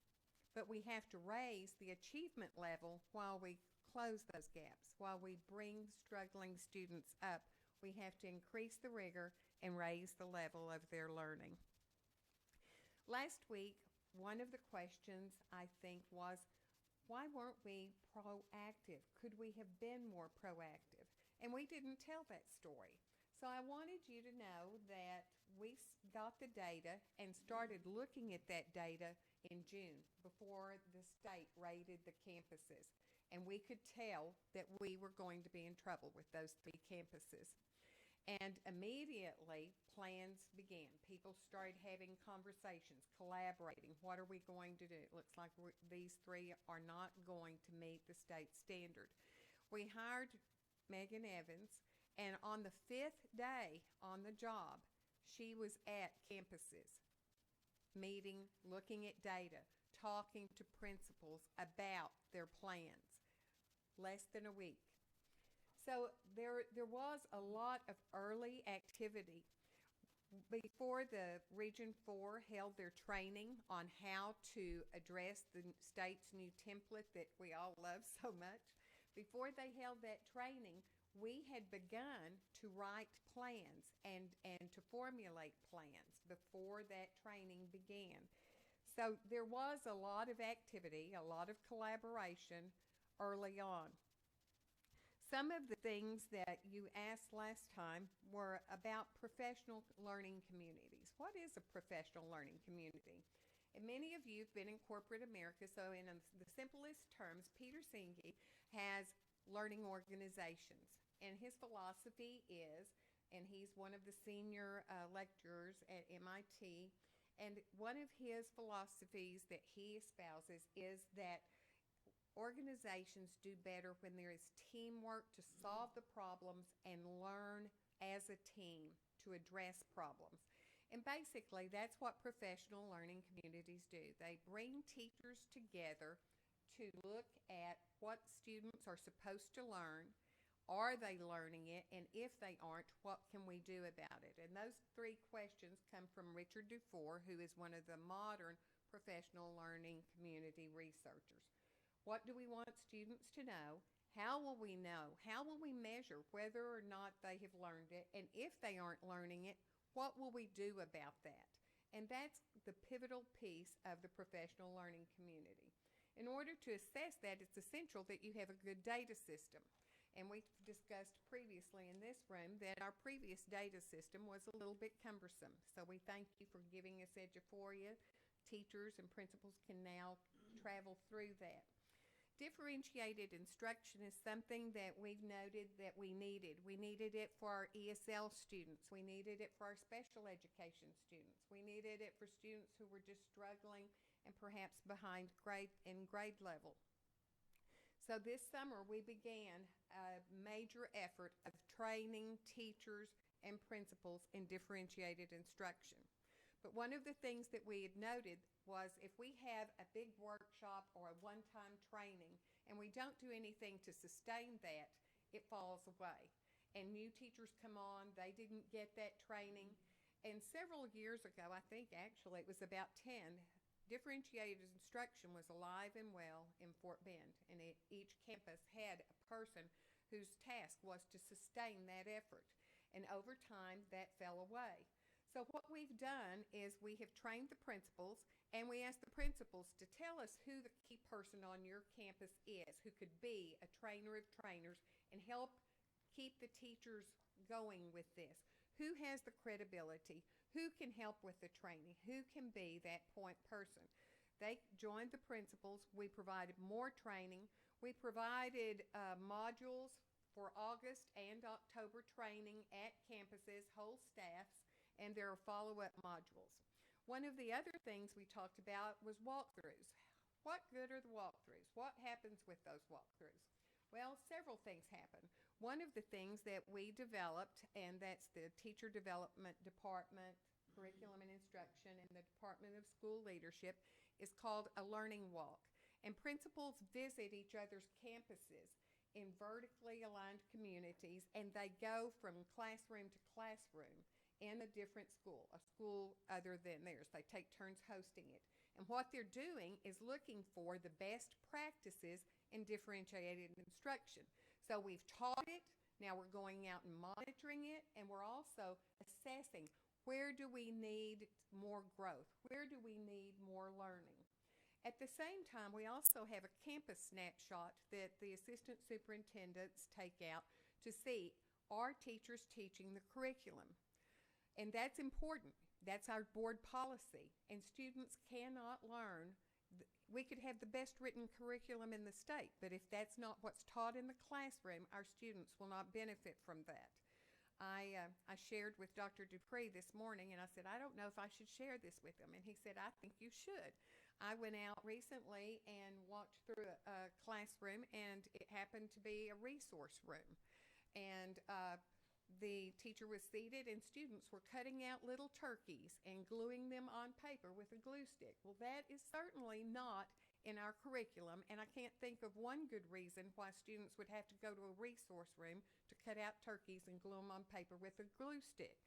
But we have to raise the achievement level while we close those gaps. While we bring struggling students up, we have to increase the rigor and raise the level of their learning. Last week, one of the questions, I think, was, why weren't we proactive? Could we have been more proactive? And we didn't tell that story. So I wanted you to know that we got the data and started looking at that data in June before the state rated the campuses. And we could tell that we were going to be in trouble with those 3 campuses. And immediately, plans began. People started having conversations, collaborating. What are we going to do? It looks like these 3 are not going to meet the state standard. We hired Megan Evans, and on the 5th day on the job, she was at campuses, meeting, looking at data, talking to principals about their plans. Less than a week. So there was a lot of early activity. Before the Region 4 held their training on how to address the state's new template that we all love so much, before they held that training, we had begun to write plans and to formulate plans before that training began. So there was a lot of activity, a lot of collaboration early on. Some of the things that you asked last time were about professional learning communities. What is a professional learning community? And many of you have been in corporate America, so in the simplest terms, Peter Senge has learning organizations. And his philosophy is, and he's one of the senior lecturers at MIT, and one of his philosophies that he espouses is that organizations do better when there is teamwork to solve the problems and learn as a team to address problems. And basically, that's what professional learning communities do. They bring teachers together to look at what students are supposed to learn. Are they learning it? And if they aren't, what can we do about it? And those 3 questions come from Richard Dufour, who is one of the modern professional learning community researchers. What do we want students to know? How will we know? How will we measure whether or not they have learned it? And if they aren't learning it, what will we do about that? And that's the pivotal piece of the professional learning community. In order to assess that, it's essential that you have a good data system. And we discussed previously in this room that our previous data system was a little bit cumbersome. So we thank you for giving us Eduphoria. Teachers and principals can now travel through that. Differentiated instruction is something that we've noted that we needed. We needed it for our ESL students. We needed it for our special education students. We needed it for students who were just struggling and perhaps behind grade level. So this summer we began a major effort of training teachers and principals in differentiated instruction. But one of the things that we had noted was if we have a big workshop or a one-time training and we don't do anything to sustain that, it falls away. And new teachers come on, they didn't get that training. And several years ago, I think actually it was about 10, differentiated instruction was alive and well in Fort Bend. And each campus had a person whose task was to sustain that effort. And over time, that fell away. So what we've done is we have trained the principals, and we asked the principals to tell us who the key person on your campus is, who could be a trainer of trainers and help keep the teachers going with this. Who has the credibility? Who can help with the training? Who can be that point person? They joined the principals. We provided more training. We provided modules for August and October training at campuses, whole staffs, and there are follow-up modules. One of the other things we talked about was walkthroughs. What good are the walkthroughs? What happens with those walkthroughs? Well, several things happen. One of the things that we developed, and that's the Teacher Development Department, Curriculum and Instruction, and the Department of School Leadership, is called a learning walk. And principals visit each other's campuses in vertically aligned communities, and they go from classroom to classroom in a different school, a school other than theirs. They take turns hosting it. And what they're doing is looking for the best practices in differentiated instruction. So we've taught it, now we're going out and monitoring it, and we're also assessing where do we need more growth, where do we need more learning. At the same time, we also have a campus snapshot that the assistant superintendents take out to see, are teachers teaching the curriculum? And that's important. That's our board policy. And students cannot learn. We could have the best written curriculum in the state, but if that's not what's taught in the classroom, our students will not benefit from that. I shared with Dr. Dupree this morning, and I said, I don't know if I should share this with him. And he said, I think you should. I went out recently and walked through a classroom, and it happened to be a resource room. And the teacher was seated, and students were cutting out little turkeys and gluing them on paper with a glue stick. Well, that is certainly not in our curriculum, and I can't think of one good reason why students would have to go to a resource room to cut out turkeys and glue them on paper with a glue stick.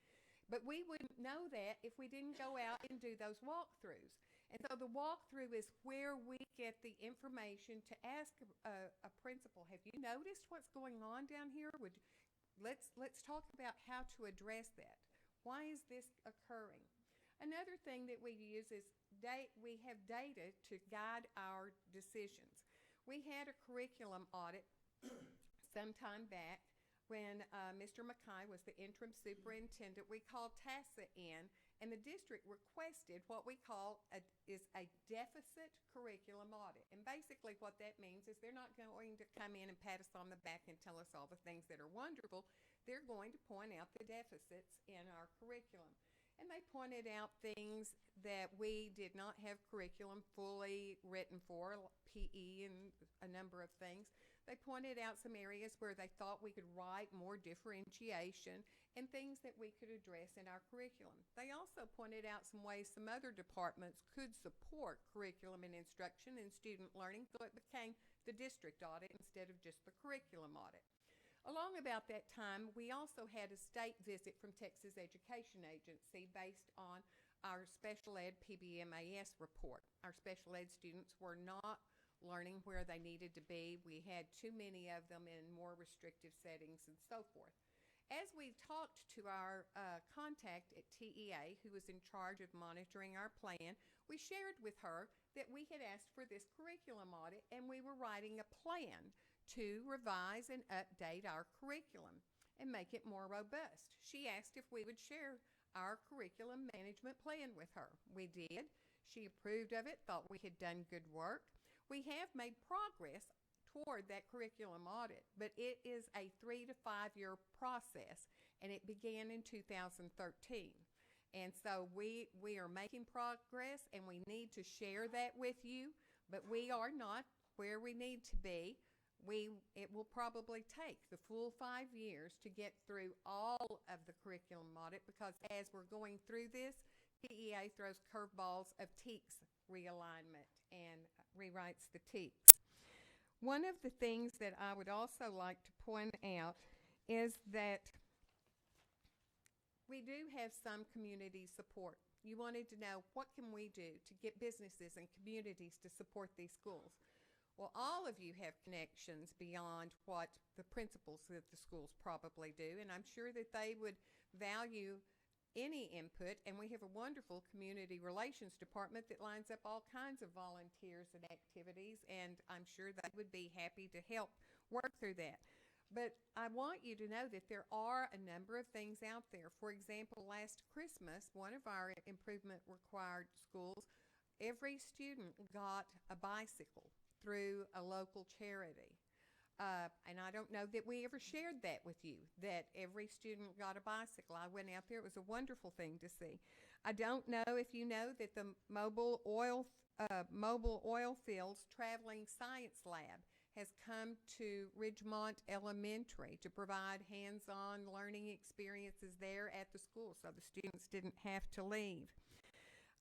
But we wouldn't know that if we didn't go out and do those walkthroughs. And so the walkthrough is where we get the information to ask a principal, have you noticed what's going on down here? Let's talk about how to address that. Why is this occurring? Another thing that we use is we have data to guide our decisions. We had a curriculum audit some time back when Mr. McKay was the interim superintendent. We called TASA in, and the district requested what we call a deficit curriculum audit. And basically what that means is they're not going to come in and pat us on the back and tell us all the things that are wonderful. They're going to point out the deficits in our curriculum. And they pointed out things that we did not have curriculum fully written for, PE and a number of things. They pointed out some areas where they thought we could write more differentiation and things that we could address in our curriculum. They also pointed out some ways some other departments could support curriculum and instruction and student learning, so it became the district audit instead of just the curriculum audit. Along about that time, we also had a state visit from Texas Education Agency based on our special ed PBMAS report. Our special ed students were not learning where they needed to be. We had too many of them in more restrictive settings and so forth. As we talked to our contact at TEA, who was in charge of monitoring our plan, we shared with her that we had asked for this curriculum audit, and we were writing a plan to revise and update our curriculum and make it more robust. She asked if we would share our curriculum management plan with her. We did. She approved of it, thought we had done good work. We have made progress toward that curriculum audit, but it is a 3 to 5 year process, and it began in 2013. And so we are making progress, and we need to share that with you, but we are not where we need to be. it will probably take the full 5 years to get through all of the curriculum audit, because as we're going through this, PEA throws curveballs of TEKS realignment and rewrites the TEKS. One of the things that I would also like to point out is that we do have some community support. You wanted to know, what can we do to get businesses and communities to support these schools? Well, all of you have connections beyond what the principals of the schools probably do, and I'm sure that they would value any input, and we have a wonderful community relations department that lines up all kinds of volunteers and activities, and I'm sure they would be happy to help work through that. But I want you to know that there are a number of things out there. For example, last Christmas, one of our improvement required schools, every student got a bicycle through a local charity. And I don't know that we ever shared that with you, that every student got a bicycle. I went out there. It was a wonderful thing to see. I don't know if you know that the mobile oil fields traveling science lab has come to Ridgemont Elementary to provide hands-on learning experiences there at the school, so the students didn't have to leave.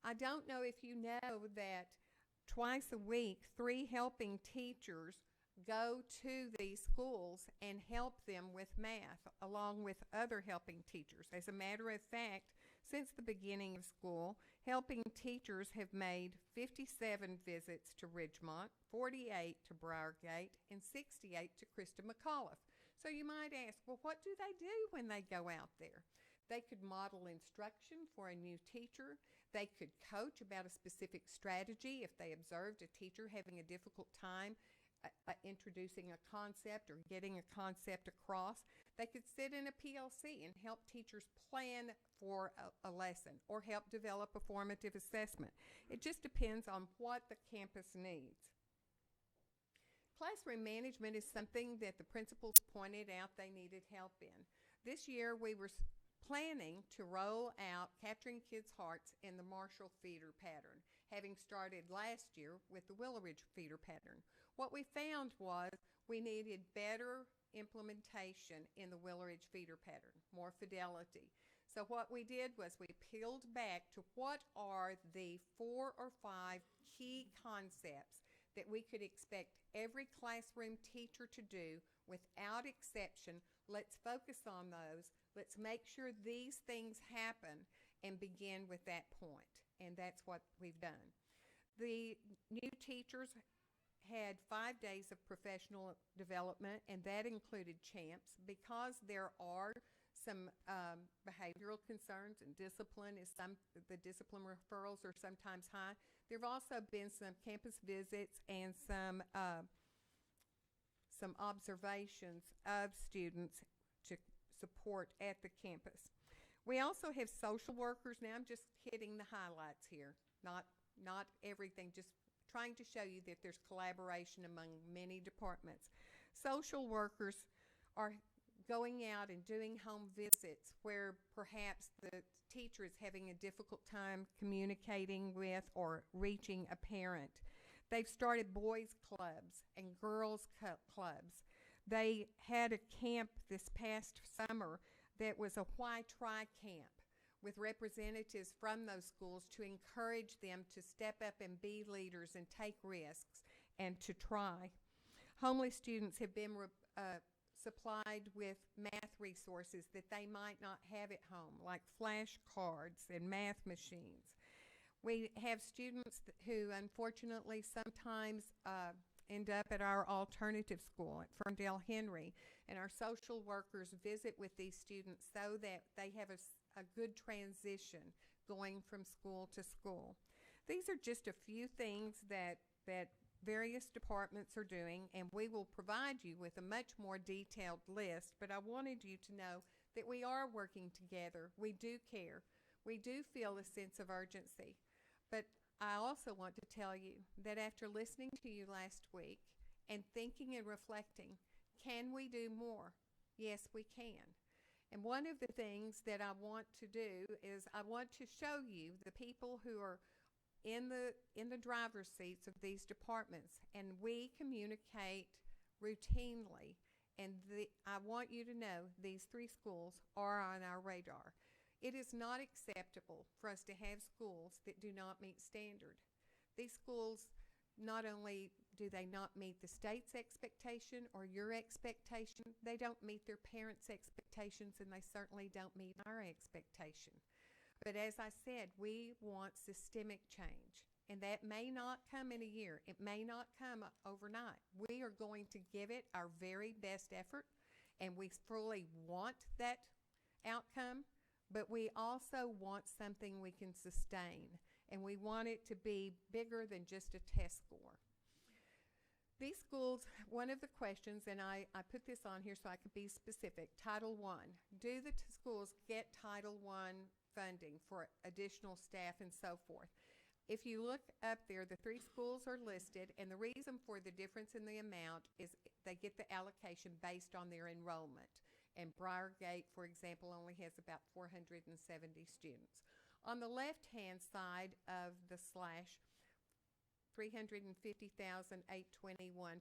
I don't know if you know that twice a week, 3 helping teachers go to these schools and help them with math, along with other helping teachers. As a matter of fact, since the beginning of school, helping teachers have made 57 visits to Ridgemont, 48 to Briargate, and 68 to Christa McAuliffe. So you might ask, well, what do they do when they go out there? They could model instruction for a new teacher. They could coach about a specific strategy if they observed a teacher having a difficult time introducing a concept or getting a concept across. They could sit in a PLC and help teachers plan for a lesson or help develop a formative assessment. It just depends on what the campus needs. Classroom management is something that the principals pointed out they needed help in. This year we were planning to roll out Capturing Kids' Hearts in the Marshall feeder pattern, having started last year with the Willow Ridge feeder pattern. What we found was we needed better implementation in the Willow Ridge feeder pattern, more fidelity. So what we did was we peeled back to what are the 4 or 5 key concepts that we could expect every classroom teacher to do without exception. Let's focus on those. Let's make sure these things happen and begin with that point. And that's what we've done. The new teachers had 5 days of professional development, and that included CHAMPS. Because there are some behavioral concerns and discipline the discipline referrals are sometimes high. There have also been some campus visits and some observations of students to support at the campus. We also have social workers. Now I'm just hitting the highlights here, not everything, just trying to show you that there's collaboration among many departments. Social workers are going out and doing home visits where perhaps the teacher is having a difficult time communicating with or reaching a parent. They've started boys clubs and girls clubs. They had a camp this past summer that was a Why Try camp with representatives from those schools to encourage them to step up and be leaders and take risks and to try. Homeless students have been supplied with math resources that they might not have at home, like flashcards and math machines. We have students who unfortunately sometimes end up at our alternative school at Ferndale Henry, and our social workers visit with these students so that they have a good transition going from school to school. These are just a few things that various departments are doing, and we will provide you with a much more detailed list, but I wanted you to know that we are working together. We do care. We do feel a sense of urgency. But I also want to tell you that after listening to you last week and thinking and reflecting, can we do more? Yes, we can. And one of the things that I want to do is I want to show you the people who are in the driver's seats of these departments, and we communicate routinely. And I want you to know these 3 schools are on our radar. It is not acceptable for us to have schools that do not meet standard. These schools, not only do they not meet the state's expectation or your expectation, they don't meet their parents' expectations, and they certainly don't meet our expectation. But as I said, we want systemic change, and that may not come in a year. It may not come overnight. We are going to give it our very best effort, and we fully want that outcome, but we also want something we can sustain, and we want it to be bigger than just a test score. These schools, one of the questions, and I put this on here so I could be specific, Title I. Do the schools get Title I funding for additional staff and so forth? If you look up there, the 3 schools are listed, and the reason for the difference in the amount is they get the allocation based on their enrollment. And Briargate, for example, only has about 470 students. On the left-hand side of the slash, $350,821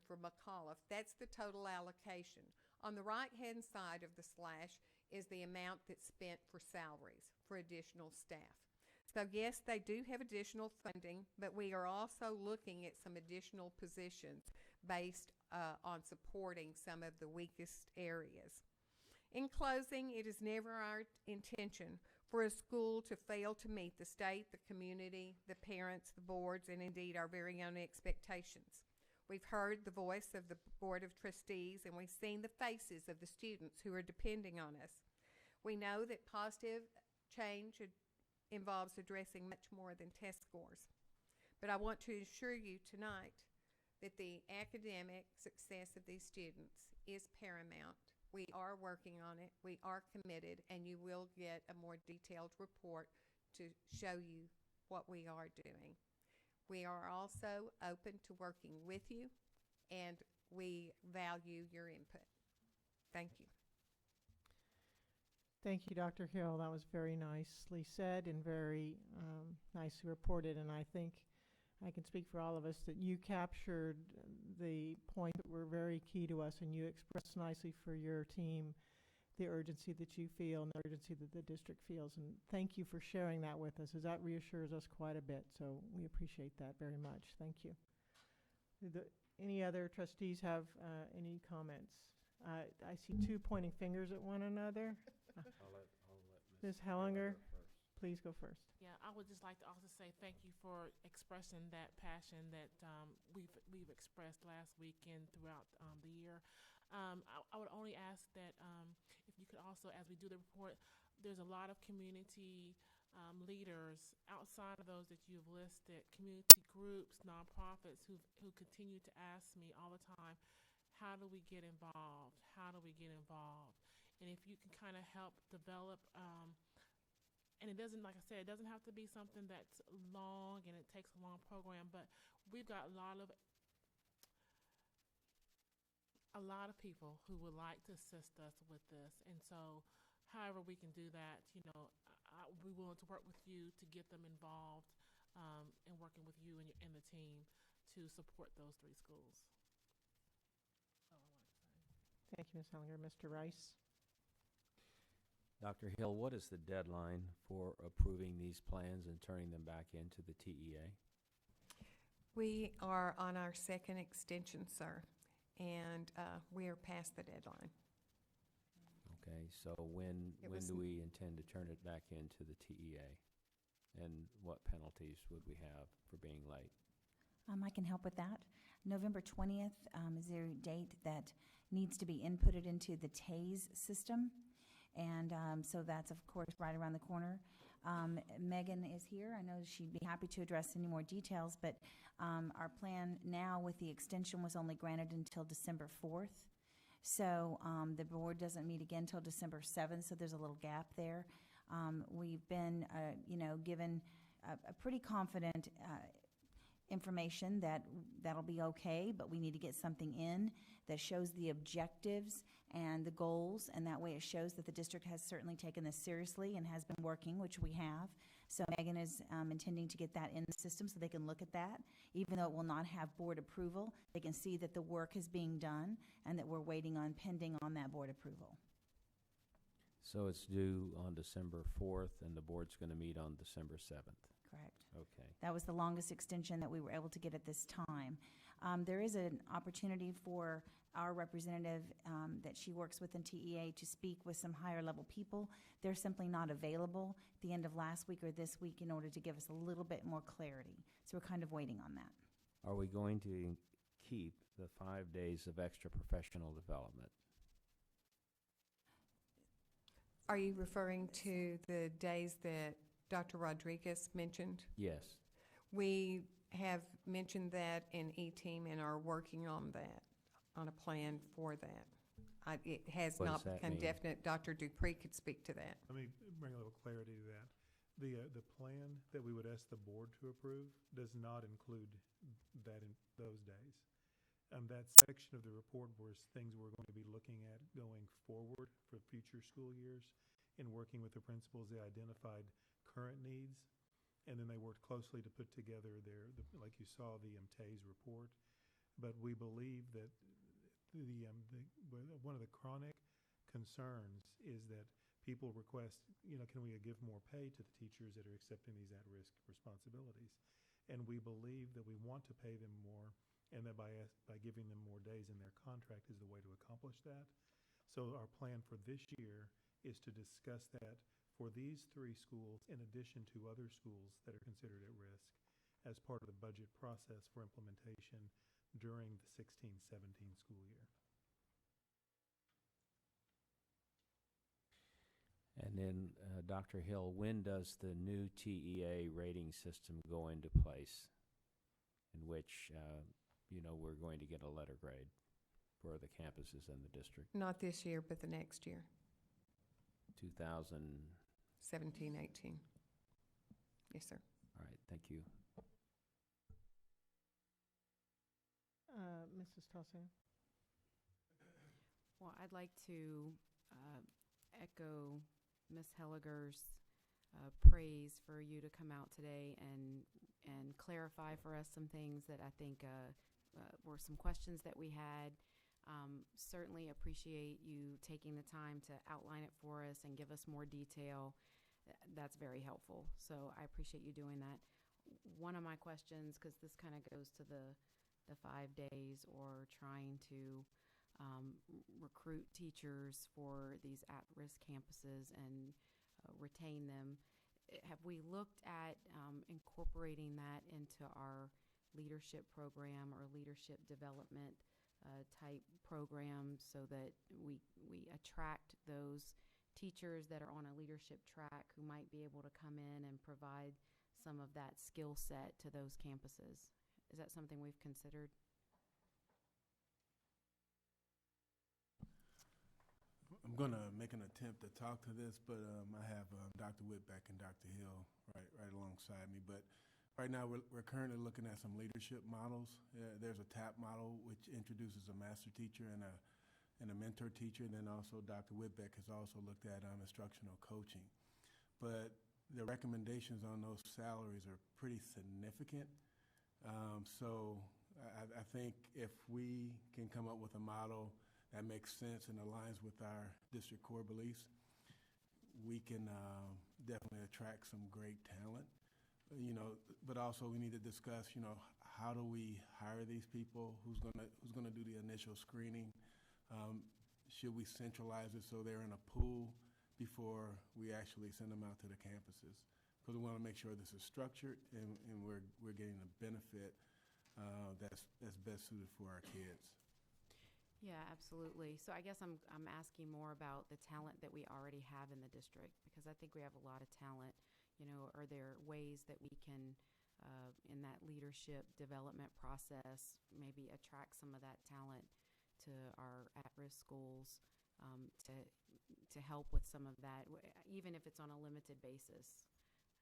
for McAuliffe. That's the total allocation. On the right-hand side of the slash is the amount that's spent for salaries for additional staff. So yes, they do have additional funding, but we are also looking at some additional positions based on supporting some of the weakest areas. In closing, it is never our intention for a school to fail to meet the state, the community, the parents, the boards, and indeed our very own expectations. We've heard the voice of the Board of Trustees, and we've seen the faces of the students who are depending on us. We know that positive change involves addressing much more than test scores. But I want to assure you tonight that the academic success of these students is paramount. We are working on it, we are committed, and you will get a more detailed report to show you what we are doing. We are also open to working with you, and we value your input. Thank you. Thank you, Dr. Hill. That was very nicely said and very nicely reported, and I think I can speak for all of us that you captured the point that were very key to us, and you expressed nicely for your team the urgency that you feel and the urgency that the district feels. And thank you for sharing that with us, as that reassures us quite a bit. So we appreciate that very much. Thank you. Any other trustees have any comments? I see 2 pointing fingers at one another. I'll let Ms. Hellinger, please go first. Yeah, I would just like to also say thank you for expressing that passion that we've expressed last week and throughout the year. I would only ask that if you could also, as we do the report, there's a lot of community leaders outside of those that you've listed, community groups, nonprofits who continue to ask me all the time, how do we get involved? How do we get involved? And if you can kind of help develop and it doesn't, like I said, it doesn't have to be something that's long and it takes a long program, but we've got a lot of people who would like to assist us with this. And so however we can do that, you know, we're willing to work with you to get them involved and working with you and the team to support those 3 schools. That's all I wanted to say. Thank you, Ms. Hellinger. Mr. Rice? Dr. Hill, what is the deadline for approving these plans and turning them back into the TEA? We are on our 2nd extension, sir, and we are past the deadline. Okay, so when do we intend to turn it back into the TEA? And what penalties would we have for being late? I can help with that. November 20th is their date that needs to be inputted into the TASE system. And so that's, of course, right around the corner. Megan is here. I know she'd be happy to address any more details, but our plan now with the extension was only granted until December 4th. So the board doesn't meet again until December 7th, so there's a little gap there. We've been, given a pretty confident information that that'll be okay, but we need to get something in that shows the objectives and the goals, and that way it shows that the district has certainly taken this seriously and has been working, which we have. So Megan is intending to get that in the system so they can look at that. Even though it will not have board approval, they can see that the work is being done and that we're waiting on pending on that board approval. So it's due on December 4th, and the board's going to meet on December 7th. Correct. Okay. That was the longest extension that we were able to get at this time. There is an opportunity for our representative that she works with in TEA to speak with some higher level people. They're simply not available at the end of last week or this week in order to give us a little bit more clarity. So we're kind of waiting on that. Are we going to keep the 5 days of extra professional development? Are you referring to the days that Dr. Rodriguez mentioned? Yes. We have mentioned that in E-Team and are working on that, on a plan for that. It has What not does that become mean? definite. Dr. Dupree could speak to that. Let me bring a little clarity to that. The plan that we would ask the board to approve does not include that in those days. That section of the report was things we're going to be looking at going forward for future school years. In working with the principals, they identified current needs, and then they worked closely to put together like you saw, the TAYS report. But we believe that one of the chronic concerns is that people request, can we give more pay to the teachers that are accepting these at-risk responsibilities? And we believe that we want to pay them more, and that by giving them more days in their contract is the way to accomplish that. So our plan for this year is to discuss that for these 3 schools in addition to other schools that are considered at risk as part of the budget process for implementation during the 16-17 school year. And then, Dr. Hill, when does the new TEA rating system go into place, in which, we're going to get a letter grade for the campuses in the district? Not this year, but the next year, 2000. 17, 18. Yes, sir. All right, thank you. Mrs. Tossian? Well, I'd like to echo Ms. Helliger's praise for you to come out today and clarify for us some things that I think were some questions that we had. Certainly appreciate you taking the time to outline it for us and give us more detail. That's very helpful. So I appreciate you doing that. One of my questions, because this kind of goes to the 5 days or trying to recruit teachers for these at-risk campuses and retain them. Have we looked at incorporating that into our leadership program or leadership development type program so that we attract those teachers that are on a leadership track who might be able to come in and provide some of that skill set to those campuses? Is that something we've considered? I'm going to make an attempt to talk to this, but I have Dr. Whitbeck and Dr. Hill right alongside me. But right now, we're currently looking at some leadership models. There's a TAP model, which introduces a master teacher and a mentor teacher. And then also Dr. Whitbeck has also looked at instructional coaching. But the recommendations on those salaries are pretty significant. So I think if we can come up with a model that makes sense and aligns with our district core beliefs, we can definitely attract some great talent. But also we need to discuss, how do we hire these people? Who's gonna do the initial screening? Should we centralize it so they're in a pool before we actually send them out to the campuses? Because we want to make sure this is structured and we're getting the benefit that's best suited for our kids. Yeah, absolutely. So I guess I'm asking more about the talent that we already have in the district, because I think we have a lot of talent. Are there ways that we can, in that leadership development process, maybe attract some of that talent to our at-risk schools to help with some of that, even if it's on a limited basis?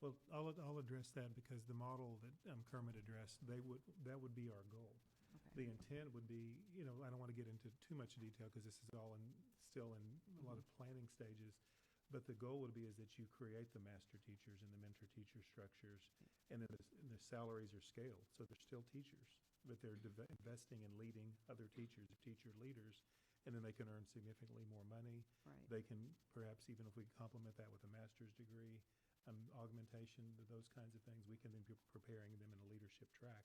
Well, I'll address that because the model that Kermit addressed, that would be our goal. The intent would be, I don't want to get into too much detail because this is all still in a lot of planning stages, But the goal would be is that you create the master teachers and the mentor teacher structures, and then the salaries are scaled. So they're still teachers, but they're investing in leading other teachers, teacher leaders, and then they can earn significantly more money. Right. They can perhaps, even if we complement that with a master's degree, augmentation, those kinds of things, we can then be preparing them in a leadership track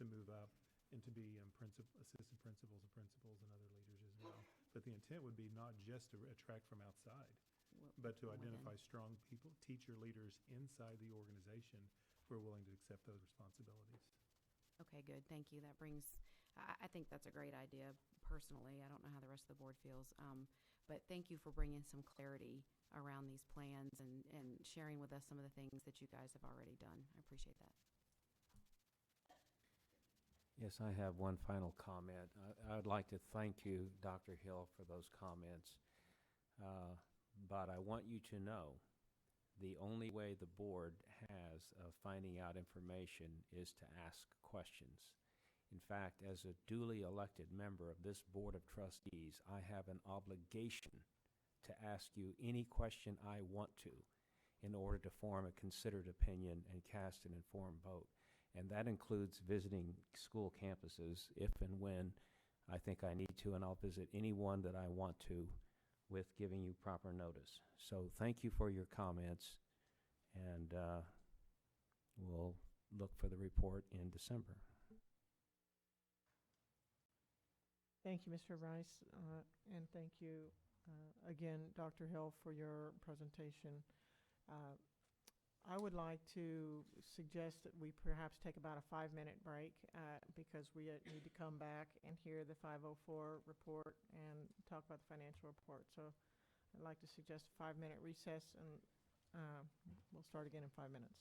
to move up and to be assistant principals and principals and other leaders as well. But the intent would be not just to attract from outside, but to identify strong people, teacher leaders inside the organization who are willing to accept those responsibilities. Okay, good. Thank you. That brings, I think that's a great idea personally. I don't know how the rest of the board feels. But thank you for bringing some clarity around these plans and sharing with us some of the things that you guys have already done. I appreciate that. Yes, I have one final comment. I'd like to thank you, Dr. Hill, for those comments. But I want you to know the only way the board has of finding out information is to ask questions. In fact, as a duly elected member of this Board of Trustees, I have an obligation to ask you any question I want to in order to form a considered opinion and cast an informed vote. And that includes visiting school campuses if and when I think I need to, and I'll visit any one that I want to with giving you proper notice. So thank you for your comments, and we'll look for the report in December. Thank you, Mr. Rice, and thank you again, Dr. Hill, for your presentation. I would like to suggest that we perhaps take about a 5-minute break because we need to come back and hear the 504 report and talk about the financial report. So I'd like to suggest a 5-minute recess, and we'll start again in 5 minutes.